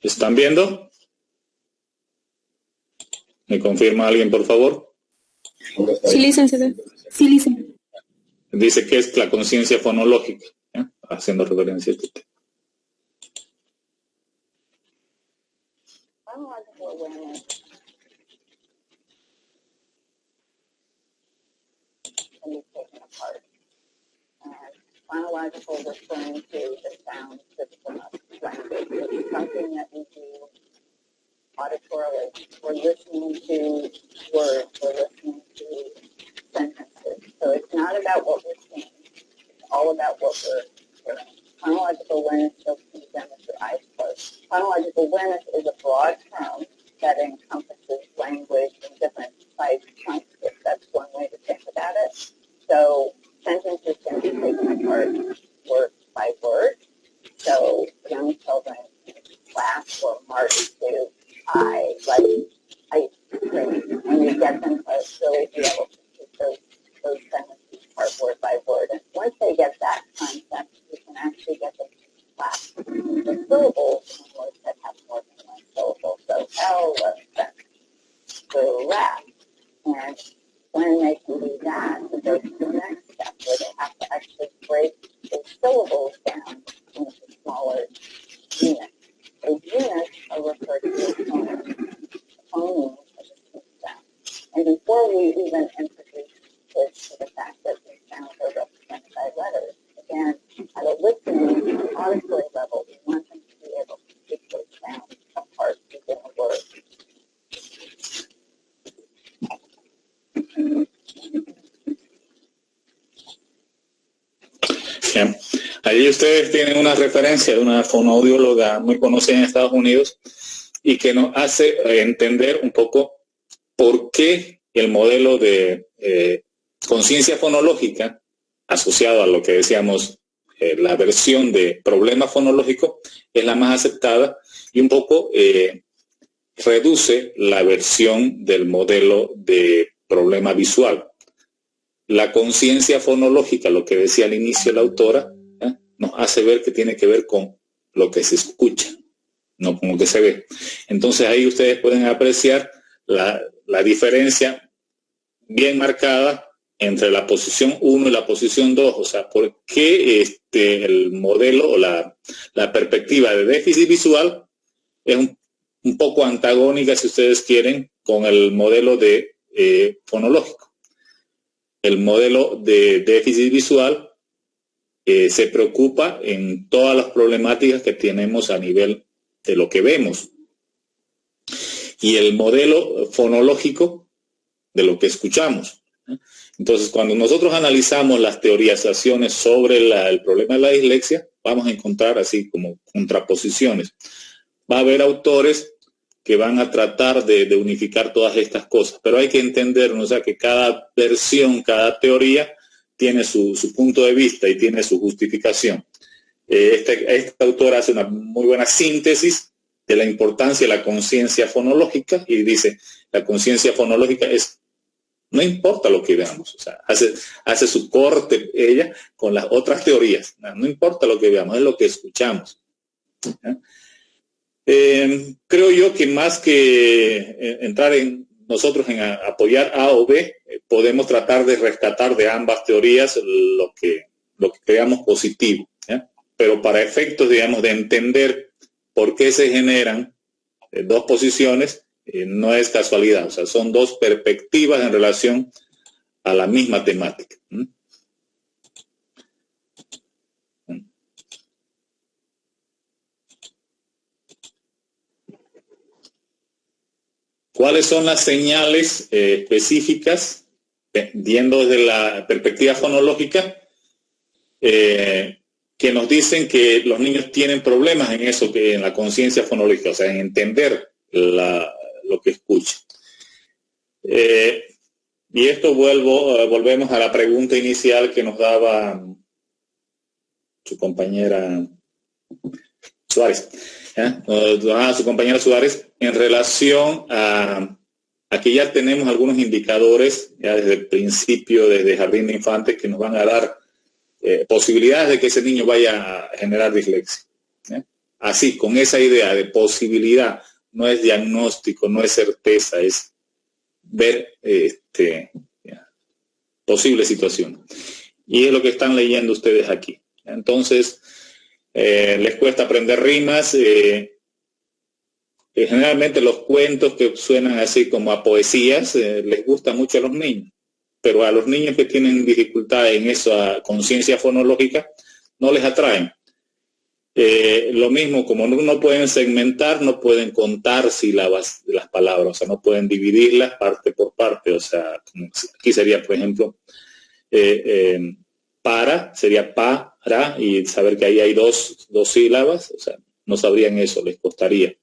S1: ¿Están viendo? ¿Me confirma alguien, por favor?
S2: Sí, licenciada. Sí, licenciada.
S1: Dice que es la conciencia fonológica, haciendo referencia a este tema.
S4: Phonological referring to the sound system of language. It's something that we do auditorily. We're listening to words, we're listening to sentences. So it's not about what we're seeing. It's all about what we're hearing. Phonological awareness shows can be done with your eyes closed. Phonological awareness is a broad term that encompasses language in different size chunks, if that's one way to think about it. So sentences can be taken apart word by word. So young children in class will march to I like ice cream, and you get them to really be able to keep those sentences apart word by word. And once they get that concept, you can actually get them to class the syllables in words that have more than one syllable. So elephant, giraffe, and when they can do that, it goes to the next step where they have to actually break the syllables down into smaller units. Those units are referred to as phonemes. before we even introduce kids to the fact that these sounds are represented by letters. Again, at a listening auditory level, we want them to be able to pick those sounds apart within a word.
S1: Bien. Allí ustedes tienen una referencia de una fonoaudióloga muy conocida en Estados Unidos y que nos hace entender un poco por qué el modelo de conciencia fonológica asociado a lo que decíamos la versión de problema fonológico es la más aceptada y un poco reduce la versión del modelo de problema visual. La conciencia fonológica, lo que decía al inicio la autora, nos hace ver que tiene que ver con lo que se escucha, no con lo que se ve. Entonces ahí ustedes pueden apreciar la diferencia bien marcada entre la posición 1 y la posición 2. O sea, por qué el modelo o la perspectiva de déficit visual es un poco antagónica, si ustedes quieren, con el modelo de fonológico. El modelo de déficit visual se preocupa en todas las problemáticas que tenemos a nivel de lo que vemos. Y el modelo fonológico de lo que escuchamos. Entonces, cuando nosotros analizamos las teorizaciones sobre el problema de la dislexia, vamos a encontrar así como contraposiciones. Va a haber autores que van a tratar de unificar todas estas cosas, pero hay que entender, o sea, que cada versión, cada teoría tiene su punto de vista y tiene su justificación. Esta autora hace una muy buena síntesis de la importancia de la conciencia fonológica y dice, la conciencia fonológica no importa lo que veamos, o sea, hace su corte ella con las otras teorías, no importa lo que veamos, es lo que escuchamos. Creo yo que más que entrar en nosotros en apoyar A o B, podemos tratar de rescatar de ambas teorías lo que creamos positivo, ¿ya? Pero para efectos, digamos, de entender por qué se generan dos posiciones, no es casualidad, o sea, son dos perspectivas en relación a la misma temática. ¿Cuáles son las señales específicas, viendo desde la perspectiva fonológica, que nos dicen que los niños tienen problemas en eso, que en la conciencia fonológica, o sea, en entender lo que escuchan? Y esto volvemos a la pregunta inicial que nos daba su compañera Suárez. Su compañera Suárez, en relación a que ya tenemos algunos indicadores, ya desde el principio, desde jardín de infantes, que nos van a dar posibilidades de que ese niño vaya a generar dislexia. Así, con esa idea de posibilidad, no es diagnóstico, no es certeza, es ver posibles situaciones. Y es lo que están leyendo ustedes aquí. Entonces, les cuesta aprender rimas. Generalmente los cuentos que suenan así como a poesías les gusta mucho a los niños, pero a los niños que tienen dificultad en esa conciencia fonológica no les atraen. Lo mismo, como no pueden segmentar, no pueden contar sílabas de las palabras, o sea, no pueden dividirlas parte por parte. O sea, aquí sería, por ejemplo, para, sería para, y saber que ahí hay dos sílabas, o sea, no sabrían eso, les costaría.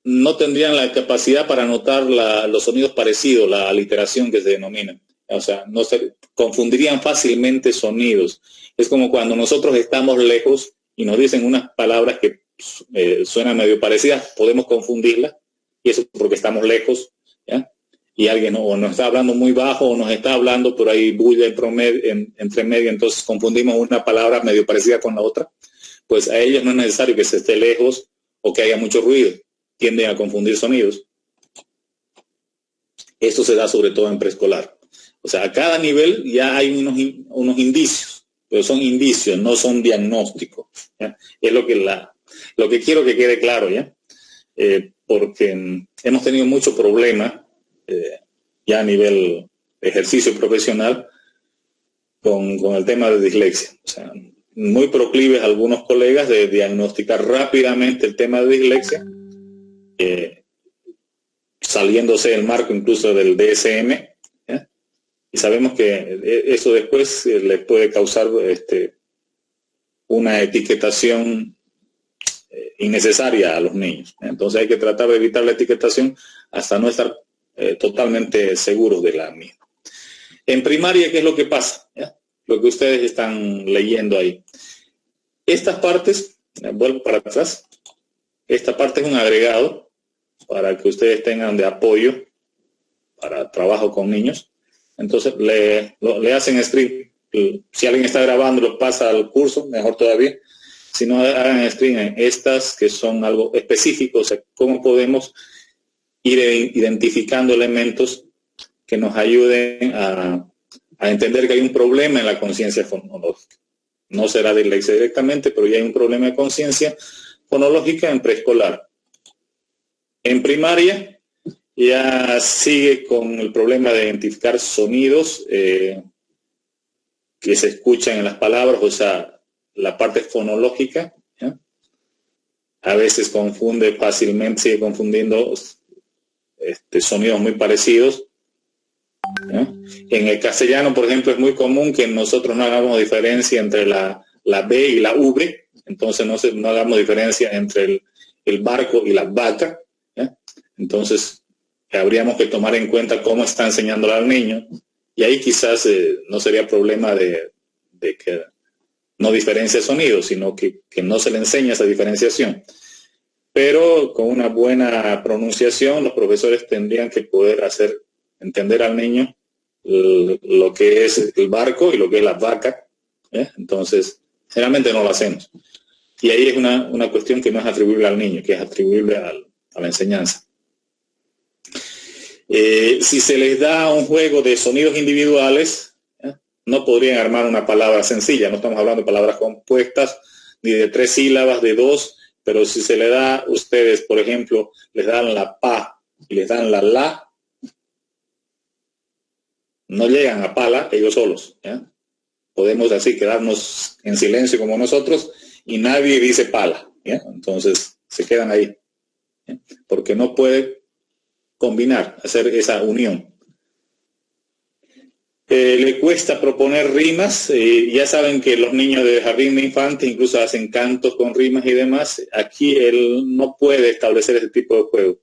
S1: No tendrían la capacidad para notar los sonidos parecidos, la aliteración que se denomina. O sea, no se confundirían fácilmente sonidos. Es como cuando nosotros estamos lejos y nos dicen unas palabras que suenan medio parecidas, podemos confundirlas, y eso porque estamos lejos, ¿ya? Y alguien o nos está hablando muy bajo o nos está hablando, pero hay bulla entre medio, entonces confundimos una palabra medio parecida con la otra. Pues a ellos no es necesario que se esté lejos o que haya mucho ruido, tienden a confundir sonidos. Esto se da sobre todo en preescolar. O sea, a cada nivel ya hay unos indicios, pero son indicios, no son diagnósticos, ¿ya? Es lo que quiero que quede claro, ¿ya? porque hemos tenido mucho problema ya a nivel de ejercicio profesional con el tema de dislexia. O sea, muy proclives algunos colegas de diagnosticar rápidamente el tema de dislexia, saliéndose del marco incluso del DSM, ¿ya? Y sabemos que eso después le puede causar una etiquetación innecesaria a los niños. Entonces hay que tratar de evitar la etiquetación hasta no estar totalmente seguros de la misma. En primaria, ¿qué es lo que pasa? ¿Ya? Lo que ustedes están leyendo ahí. Estas partes, vuelvo para atrás, esta parte es un agregado para que ustedes tengan de apoyo para trabajo con niños. Entonces le hacen stream. Si alguien está grabando, lo pasa al curso, mejor todavía. Si no, hagan stream en estas que son algo específico, o sea, cómo podemos ir identificando elementos que nos ayuden a entender que hay un problema en la conciencia fonológica. No será dislexia directamente, pero ya hay un problema de conciencia fonológica en preescolar. En primaria ya sigue con el problema de identificar sonidos que se escuchan en las palabras, o sea, la parte fonológica, ¿ya? A veces confunde fácilmente, sigue confundiendo sonidos muy parecidos, ¿ya? En el castellano, por ejemplo, es muy común que nosotros no hagamos diferencia entre la B y la V, entonces no hagamos diferencia entre el barco y la vaca, ¿ya? Entonces habríamos que tomar en cuenta cómo está enseñándole al niño, y ahí quizás no sería problema de que no diferencia sonidos, sino que no se le enseña esa diferenciación. Pero con una buena pronunciación, los profesores tendrían que poder hacer entender al niño lo que es el barco y lo que es la vaca, ¿eh? Entonces, generalmente no lo hacemos. Y ahí es una cuestión que no es atribuible al niño, que es atribuible a la enseñanza. Si se les da un juego de sonidos individuales, no podrían armar una palabra sencilla. No estamos hablando de palabras compuestas, ni de 3 sílabas, de 2, pero si se le da a ustedes, por ejemplo, les dan la pa y les dan la, no llegan a pala ellos solos, ¿ya? Podemos así quedarnos en silencio como nosotros y nadie dice pala, ¿ya? Entonces se quedan ahí, ¿ya? Porque no puede combinar, hacer esa unión. Le cuesta proponer rimas, ya saben que los niños de jardín de infantes incluso hacen cantos con rimas y demás. Aquí él no puede establecer ese tipo de juego.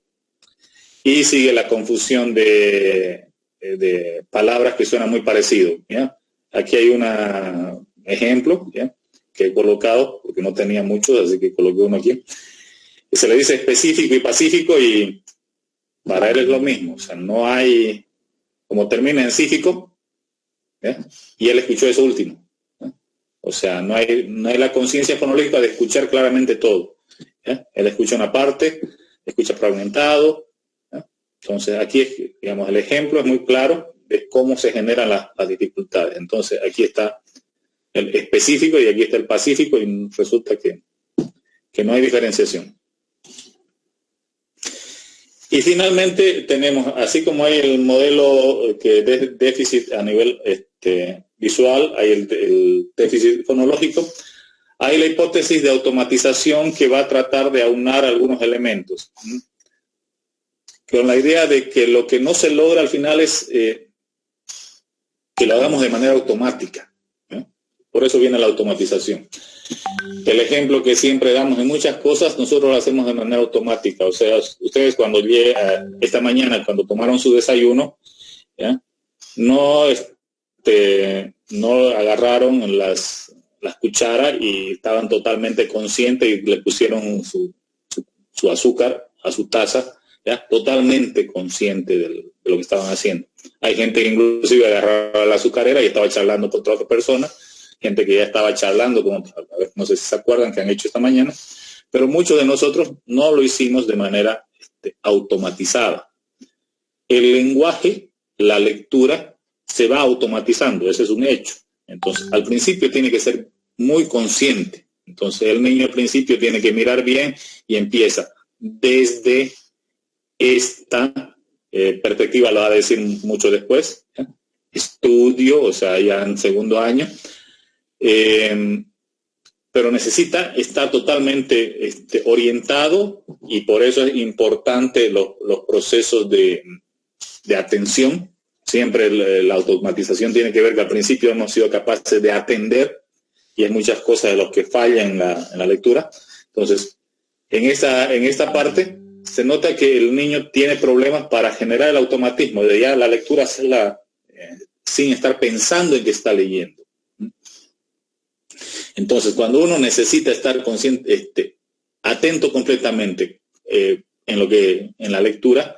S1: Y sigue la confusión de palabras que suenan muy parecido, ¿ya? Aquí hay un ejemplo, ¿ya?, que he colocado, porque no tenía muchos, así que coloqué uno aquí. Se le dice específico y pacífico y para él es lo mismo. O sea, no hay, como termina en cífico, ¿ya?, y él escuchó eso último, ¿ya? O sea, no hay la conciencia fonológica de escuchar claramente todo, ¿ya? Él escucha una parte, escucha fragmentado, ¿ya? Entonces aquí, digamos, el ejemplo es muy claro de cómo se generan las dificultades. Entonces aquí está el específico y aquí está el pacífico y resulta que no hay diferenciación. Y finalmente tenemos, así como hay el modelo que de déficit a nivel visual, hay el déficit fonológico, hay la hipótesis de automatización que va a tratar de aunar algunos elementos, con la idea de que lo que no se logra al final es que lo hagamos de manera automática, ¿eh? Por eso viene la automatización. El ejemplo que siempre damos en muchas cosas, nosotros lo hacemos de manera automática. O sea, ustedes cuando esta mañana, cuando tomaron su desayuno, ¿ya?, no agarraron las cucharas y estaban totalmente conscientes y le pusieron su azúcar a su taza, ¿ya?, totalmente consciente de lo que estaban haciendo. Hay gente que inclusive agarraba la azucarera y estaba charlando con otra persona, gente que ya estaba charlando, no sé si se acuerdan que han hecho esta mañana, pero muchos de nosotros no lo hicimos de manera automatizada. El lenguaje, la lectura, se va automatizando, ese es un hecho. Entonces, al principio tiene que ser muy consciente. Entonces, el niño al principio tiene que mirar bien y empieza desde esta perspectiva lo va a decir mucho después, ¿ya? Estudio, o sea, ya en segundo año, pero necesita estar totalmente orientado, y por eso es importante los procesos de atención. Siempre la automatización tiene que ver que al principio hemos sido capaces de atender, y hay muchas cosas de los que fallan en la lectura. Entonces, en esta parte se nota que el niño tiene problemas para generar el automatismo de ya la lectura hacerla sin estar pensando en que está leyendo. Entonces, cuando uno necesita estar consciente, atento completamente en la lectura,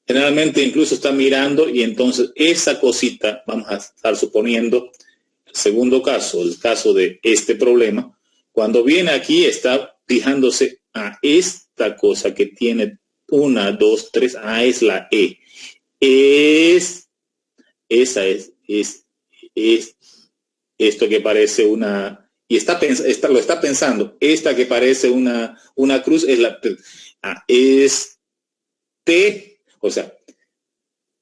S1: generalmente incluso está mirando, y entonces esa cosita, vamos a estar suponiendo, el segundo caso, el caso de este problema, cuando viene aquí está fijándose a esta cosa que tiene 1, 2, 3, es la E. Esa es esto que parece una, y lo está pensando, esta que parece una cruz es la T, o sea,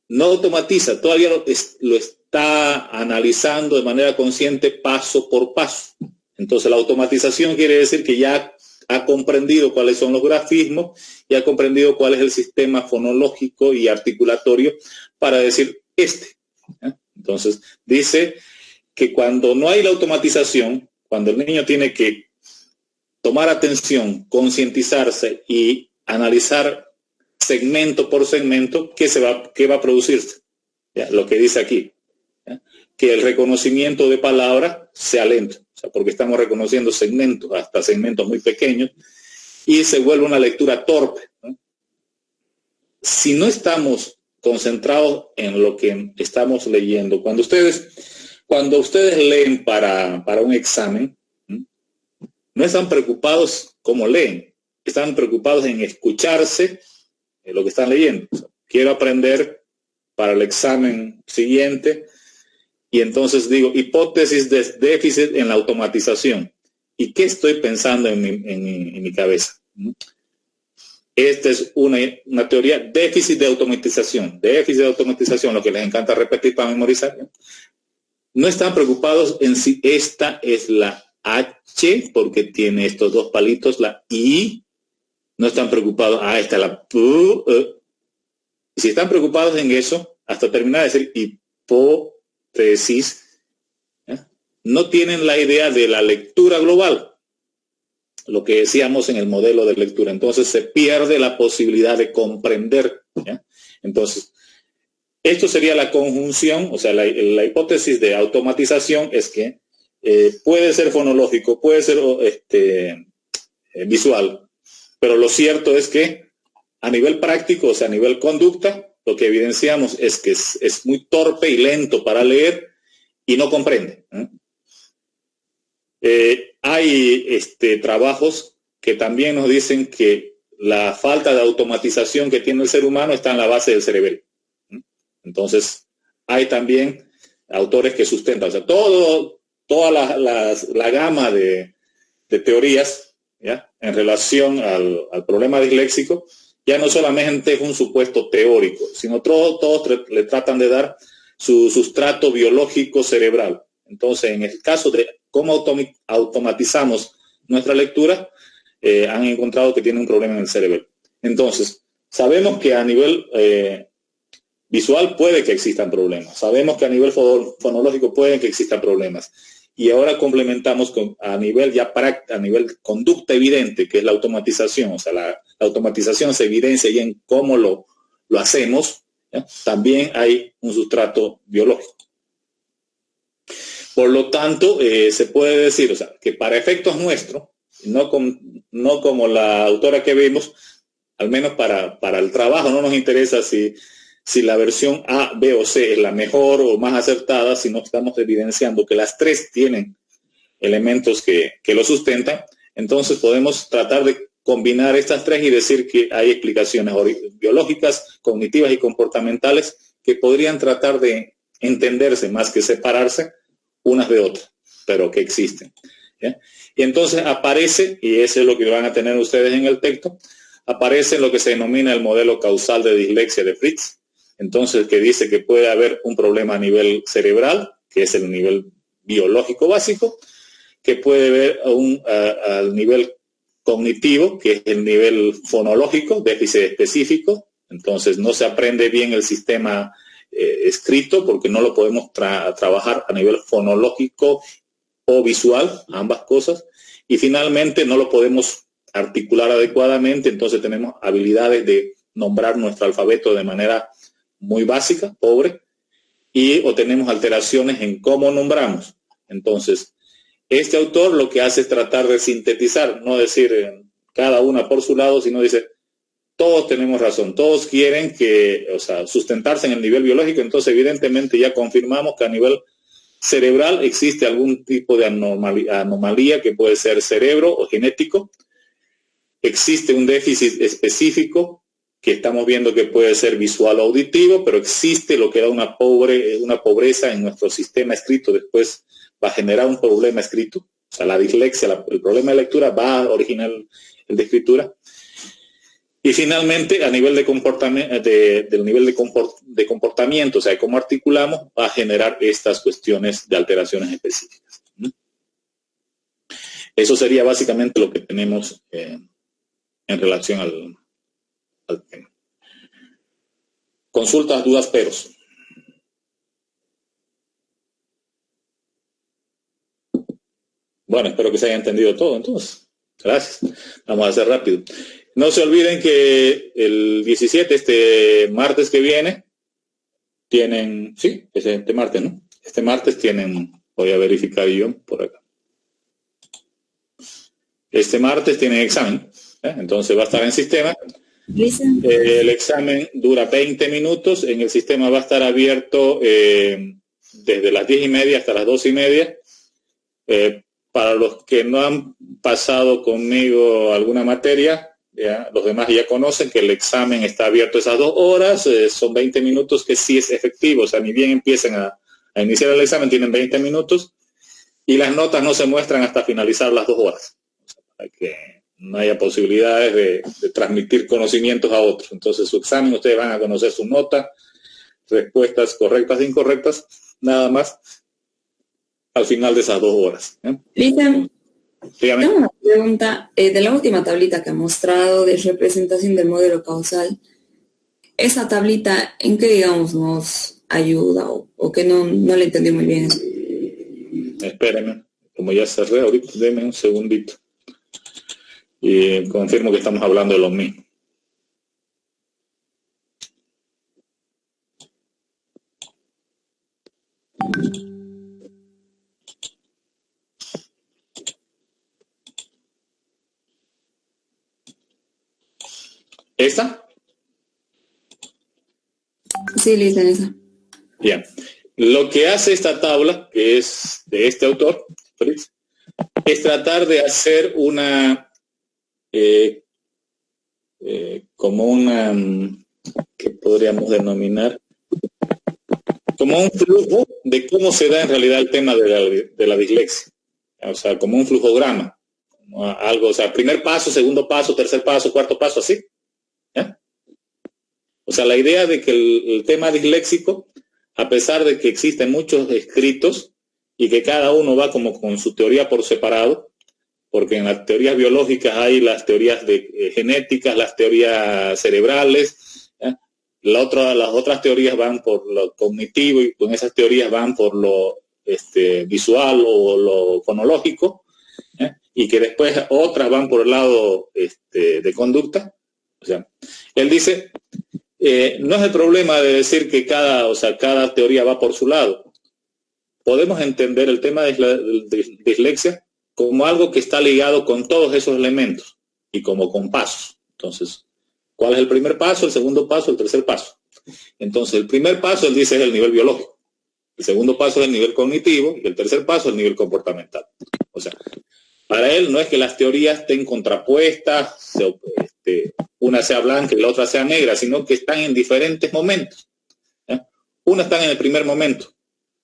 S1: no automatiza, todavía lo está analizando de manera consciente paso por paso. Entonces la automatización quiere decir que ya ha comprendido cuáles son los grafismos y ha comprendido cuál es el sistema fonológico y articulatorio para decir Entonces dice que cuando no hay la automatización, cuando el niño tiene que tomar atención, concientizarse y analizar segmento por segmento, ¿qué va a producirse? ¿Ya? Lo que dice aquí, ¿ya? Que el reconocimiento de palabras sea lento, o sea, porque estamos reconociendo segmentos, hasta segmentos muy pequeños, y se vuelve una lectura torpe, ¿no? Si no estamos concentrados en lo que estamos leyendo, cuando ustedes leen para un examen, no están preocupados cómo leen, están preocupados en escucharse lo que están leyendo. O sea, quiero aprender para el examen siguiente, y entonces digo, hipótesis de déficit en la automatización. ¿Y qué estoy pensando en mi cabeza? Esta es una teoría, déficit de automatización, lo que les encanta repetir para memorizar. No están preocupados en si esta es la H, porque tiene estos dos palitos, la I. No están preocupados, esta es la P. Si están preocupados en eso, hasta terminar de decir hipótesis, no tienen la idea de la lectura global, lo que decíamos en el modelo de lectura. Entonces se pierde la posibilidad de comprender, ¿ya? Entonces, esto sería la conjunción, o sea, la hipótesis de automatización es que puede ser fonológico, puede ser visual, pero lo cierto es que a nivel práctico, o sea, a nivel conducta, lo que evidenciamos es que es muy torpe y lento para leer y no comprende. Hay trabajos que también nos dicen que la falta de automatización que tiene el ser humano está en la base del cerebelo. Entonces, hay también autores que sustentan, o sea, toda la gama de teorías, ¿ya?, en relación al problema disléxico, ya no solamente es un supuesto teórico, sino todos le tratan de dar su sustrato biológico cerebral. Entonces, en el caso de cómo automatizamos nuestra lectura, han encontrado que tiene un problema en el cerebro. Entonces, sabemos que a nivel visual puede que existan problemas, sabemos que a nivel fonológico pueden que existan problemas, y ahora complementamos a nivel conducta evidente, que es la automatización. O sea, la automatización se evidencia ya en cómo lo hacemos, ¿ya? También hay un sustrato biológico. Por lo tanto, se puede decir, o sea, que para efectos nuestros, no como la autora que vimos, al menos para el trabajo, no nos interesa si la versión A, B o C es la mejor o más acertada, si no estamos evidenciando que las tres tienen elementos que lo sustentan. Entonces podemos tratar de combinar estas tres y decir que hay explicaciones biológicas, cognitivas y comportamentales que podrían tratar de entenderse más que separarse unas de otras, pero que existen, ¿ya? Y entonces aparece, y eso es lo que van a tener ustedes en el texto, aparece lo que se denomina el modelo causal de dislexia de Fritz. Entonces, que dice que puede haber un problema a nivel cerebral, que es el nivel biológico básico, que puede haber al nivel cognitivo, que es el nivel fonológico, déficit específico. Entonces, no se aprende bien el sistema escrito porque no lo podemos trabajar a nivel fonológico o visual, ambas cosas. Y finalmente, no lo podemos articular adecuadamente, entonces tenemos habilidades de nombrar nuestro alfabeto de manera muy básica, pobre, o tenemos alteraciones en cómo nombramos. Entonces, este autor lo que hace es tratar de sintetizar, no decir cada una por su lado, sino dice, todos tenemos razón, todos quieren sustentarse en el nivel biológico, entonces evidentemente ya confirmamos que a nivel cerebral existe algún tipo de anomalía que puede ser cerebro o genético. Existe un déficit específico que estamos viendo que puede ser visual o auditivo, pero existe lo que da una pobreza en nuestro sistema escrito. Después va a generar un problema escrito. O sea, la dislexia, el problema de lectura va a originar el de escritura. Y finalmente, a nivel de comportamiento, del nivel de comportamiento, o sea, cómo articulamos, va a generar estas cuestiones de alteraciones específicas. Eso sería básicamente lo que tenemos en relación al tema. Consultas, dudas, peros. Bueno, espero que se haya entendido todo entonces. Gracias. Vamos a hacer rápido. No se olviden que el 17, este martes que viene, tienen, sí, es este martes, ¿no? Este martes tienen, voy a verificar yo por acá. Este martes tienen examen, entonces va a estar en sistema. El examen dura 20 minutos, en el sistema va a estar abierto desde las 10:30 hasta las 2:30. Para los que no han pasado conmigo alguna materia, ya, los demás ya conocen que el examen está abierto esas 2 horas, son 20 minutos que sí es efectivo, o sea, ni bien empiecen a iniciar el examen, tienen 20 minutos y las notas no se muestran hasta finalizar las 2 horas, o sea, para que no haya posibilidades de transmitir conocimientos a otros. Entonces, su examen, ustedes van a conocer su nota, respuestas correctas e incorrectas, nada más al final de esas 2 horas.
S5: Lisa,
S1: dígame.
S5: tengo una pregunta. De la última tablita que ha mostrado de representación del modelo causal, esa tablita, ¿en qué, digamos, nos ayuda o que no le entendí muy bien?
S1: Espérenme, como ya cerré ahorita, denme un segundito. Y confirmo que estamos hablando de lo mismo. ¿Esta?
S5: Sí, Lisa, esa.
S1: Bien. Lo que hace esta tabla, que es de este autor, Fritz, es tratar de hacer como una, ¿qué podríamos denominar? Como un flujo de cómo se da en realidad el tema de la dislexia. O sea, como un flujograma. Algo, o sea, primer paso, segundo paso, tercer paso, cuarto paso, así. ¿Ya? O sea, la idea de que el tema disléxico, a pesar de que existen muchos escritos y que cada uno va como con su teoría por separado, porque en las teorías biológicas hay las teorías genéticas, las teorías cerebrales, las otras teorías van por lo cognitivo y con esas teorías van por lo visual o lo fonológico, y que después otras van por el lado de conducta. O sea, él dice, no es el problema de decir que cada teoría va por su lado. Podemos entender el tema de la dislexia como algo que está ligado con todos esos elementos y como con pasos. Entonces, ¿cuál es el primer paso, el segundo paso, el tercer paso? Entonces, el primer paso, él dice, es el nivel biológico. El segundo paso es el nivel cognitivo y el tercer paso es el nivel comportamental. O sea, para él no es que las teorías estén contrapuestas, una sea blanca y la otra sea negra, sino que están en diferentes momentos. Una está en el primer momento,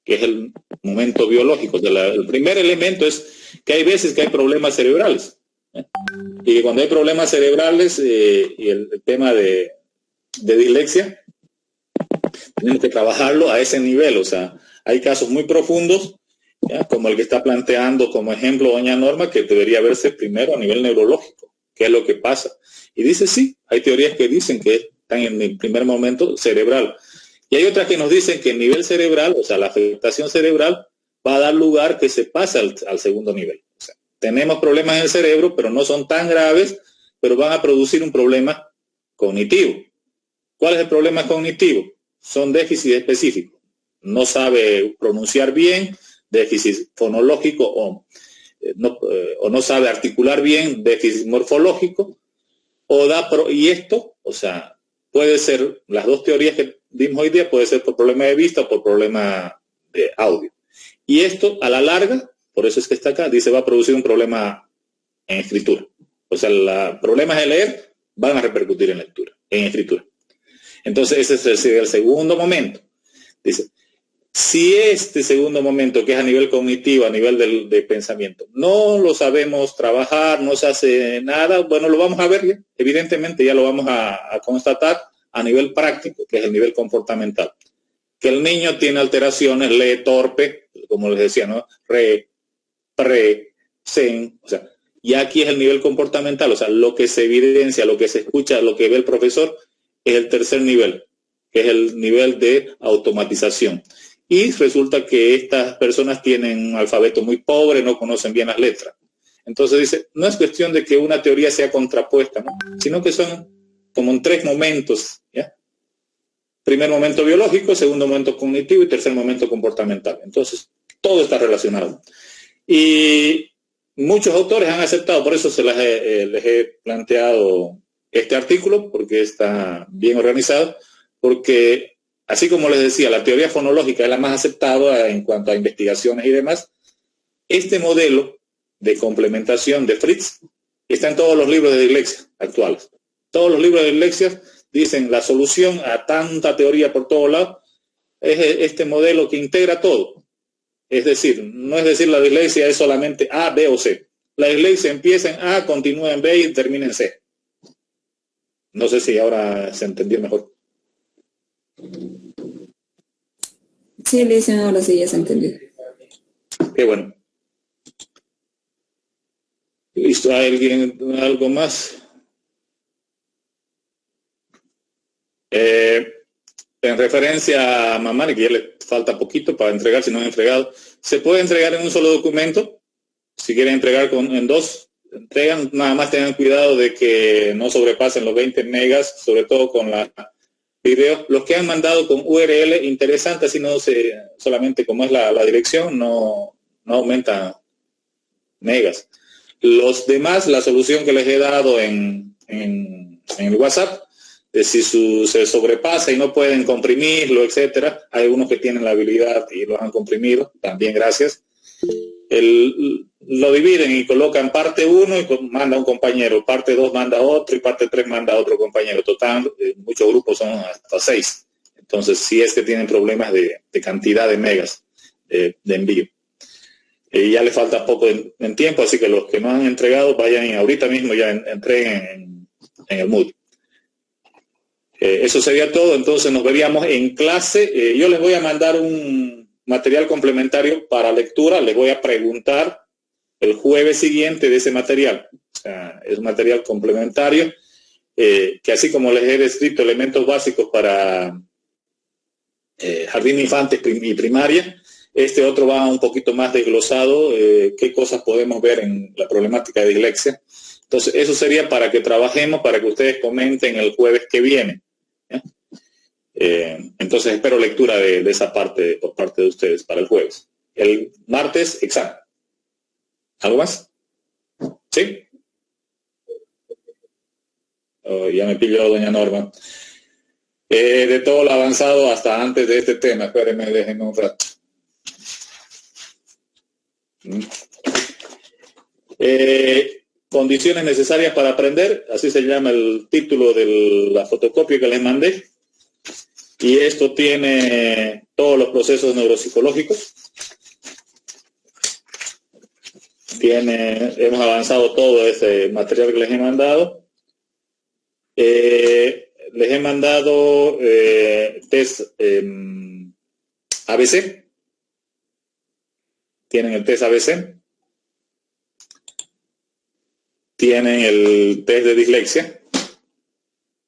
S1: que es el momento biológico. El primer elemento es que hay veces que hay problemas cerebrales. Y cuando hay problemas cerebrales y el tema de dislexia, tenemos que trabajarlo a ese nivel. O sea, hay casos muy profundos, ¿ya?, como el que está planteando como ejemplo doña Norma, que debería verse primero a nivel neurológico, qué es lo que pasa. Y dice, sí, hay teorías que dicen que están en el primer momento cerebral. Y hay otras que nos dicen que el nivel cerebral, o sea, la afectación cerebral, va a dar lugar que se pase al segundo nivel. O sea, tenemos problemas en el cerebro, pero no son tan graves, pero van a producir un problema cognitivo. ¿Cuál es el problema cognitivo? Son déficits específicos. No sabe pronunciar bien, déficit fonológico, o no sabe articular bien, déficit morfológico, y esto, o sea, puede ser, las dos teorías que vimos hoy día, puede ser por problema de vista o por problema de audio. Y esto, a la larga, por eso es que está acá, dice, va a producir un problema en escritura. O sea, los problemas de leer van a repercutir en lectura, en escritura. Entonces, ese es el segundo momento. Dice, si este segundo momento, que es a nivel cognitivo, a nivel de pensamiento, no lo sabemos trabajar, no se hace nada, bueno, lo vamos a ver ya. Evidentemente ya lo vamos a constatar a nivel práctico, que es el nivel comportamental. Que el niño tiene alteraciones, lee torpe, como les decía, ¿no? Re, pre, sen, o sea, y aquí es el nivel comportamental, o sea, lo que se evidencia, lo que se escucha, lo que ve el profesor, es el tercer nivel, que es el nivel de automatización. Y resulta que estas personas tienen un alfabeto muy pobre, no conocen bien las letras. Entonces dice, no es cuestión de que una teoría sea contrapuesta, ¿no?, sino que son como en tres momentos, ¿ya? Primer momento biológico, segundo momento cognitivo y tercer momento comportamental. Entonces, todo está relacionado. Y muchos autores han aceptado, por eso les he planteado este artículo, porque está bien organizado, porque así como les decía, la teoría fonológica es la más aceptada en cuanto a investigaciones y demás, este modelo de complementación de Fritz está en todos los libros de dislexia actuales. Todos los libros de dislexia dicen la solución a tanta teoría por todos lados es este modelo que integra todo. Es decir, no es decir la dislexia es solamente A, B o C. La dislexia empieza en A, continúa en B y termina en C. No sé si ahora se entendió mejor.
S5: Sí, le dicen ahora sí, ya se entendió.
S1: Qué bueno. ¿Listo? ¿Hay alguien algo más? En referencia a Mamani, que ya le falta poquito para entregar, si no han entregado, ¿se puede entregar en un solo documento? Si quieren entregar en dos, entregan, nada más tengan cuidado de que no sobrepasen los 20 megas, sobre todo con la video. Los que han mandado con URL, interesante, así no solamente como es la dirección, no aumenta megas. Los demás, la solución que les he dado en el WhatsApp, si se sobrepasa y no pueden comprimirlo, etcétera, hay algunos que tienen la habilidad y lo han comprimido, también gracias. Lo dividen y colocan parte 1 y manda un compañero, parte 2 manda otro y parte 3 manda otro compañero. Total, muchos grupos son hasta 6. Entonces, si es que tienen problemas de cantidad de megas de envío. Ya le falta poco en tiempo, así que los que no han entregado, vayan ahorita mismo, ya entreguen en el Moodle. Eso sería todo, entonces nos veríamos en clase. Yo les voy a mandar un material complementario para lectura, les voy a preguntar el jueves siguiente de ese material. O sea, es un material complementario que, así como les he descrito elementos básicos para jardín de infantes y primaria, este otro va un poquito más desglosado, qué cosas podemos ver en la problemática de dislexia. Entonces, eso sería para que trabajemos, para que ustedes comenten el jueves que viene. Entonces espero lectura de esa parte por parte de ustedes para el jueves. El martes, examen. ¿Algo más? ¿Sí? Oh, ya me pilló doña Norma. De todo lo avanzado hasta antes de este tema, espérenme, déjenme un rato. Condiciones necesarias para aprender, así se llama el título de la fotocopia que les mandé. Y esto tiene todos los procesos neuropsicológicos. hemos avanzado todo ese material que les he mandado. Les he mandado test ABC. Tienen el test ABC. Tienen el test de dislexia.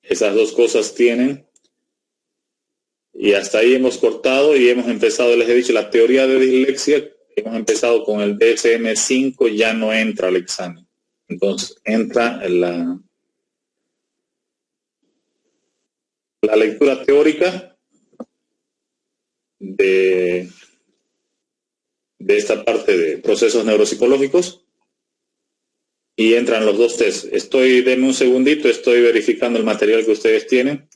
S1: Esas dos cosas tienen. Y hasta ahí hemos cortado y hemos empezado, les he dicho, la teoría de dislexia. Hemos empezado con el DSM-5, ya no entra al examen. Entonces, entra la lectura teórica de esta parte de procesos neuropsicológicos y entran los dos tests. Denme un segundito, estoy verificando el material que ustedes tienen.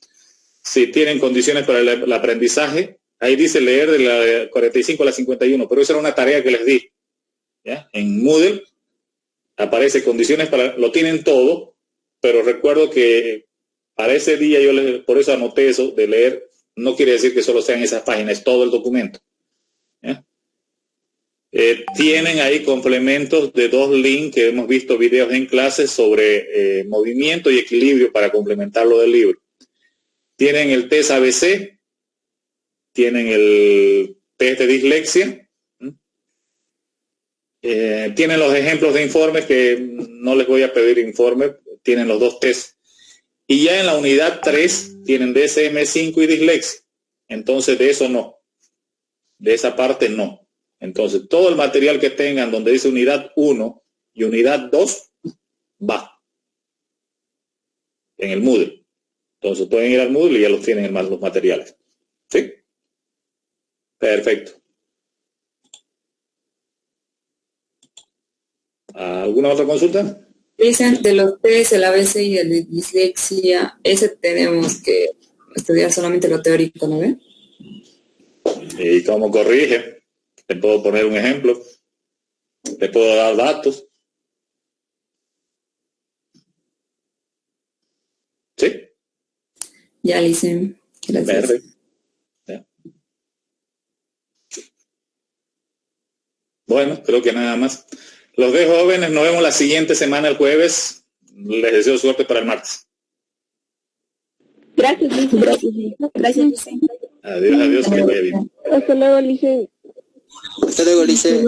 S1: Si tienen condiciones para el aprendizaje, ahí dice leer de la 45 a la 51, pero esa era una tarea que les di. ¿Ya? En Moodle aparece condiciones para, lo tienen todo, pero recuerdo que para ese día por eso anoté eso de leer, no quiere decir que solo sean esas páginas, es todo el documento. ¿Ya? Tienen ahí complementos de 2 links que hemos visto videos en clases sobre movimiento y equilibrio para complementar lo del libro. Tienen el test ABC, tienen el test de dislexia, tienen los ejemplos de informes que no les voy a pedir informe, tienen los 2 tests. Y ya en la unidad 3 tienen DSM-5 y dislexia. Entonces de eso no, de esa parte no. Entonces, todo el material que tengan donde dice unidad 1 y unidad 2 va en el Moodle. Entonces, pueden ir al Moodle y ya los tienen los materiales. ¿Sí? Perfecto. ¿Alguna otra consulta?
S5: Dicen de los test, el ABC y el de dislexia, ese tenemos que estudiar solamente lo teórico, ¿no ve?
S1: ¿Y cómo corrige? Te puedo poner un ejemplo. Te puedo dar datos. ¿Sí?
S5: Ya, Licen. Gracias.
S1: Perfecto. Ya. Bueno, creo que nada más. Los dejo, jóvenes. Nos vemos la siguiente semana, el jueves. Les deseo suerte para el martes.
S2: Gracias, Licen. Gracias, Licen.
S1: Adiós, que les vaya bien.
S6: Hasta luego, Lice.
S3: Hasta luego, Lice.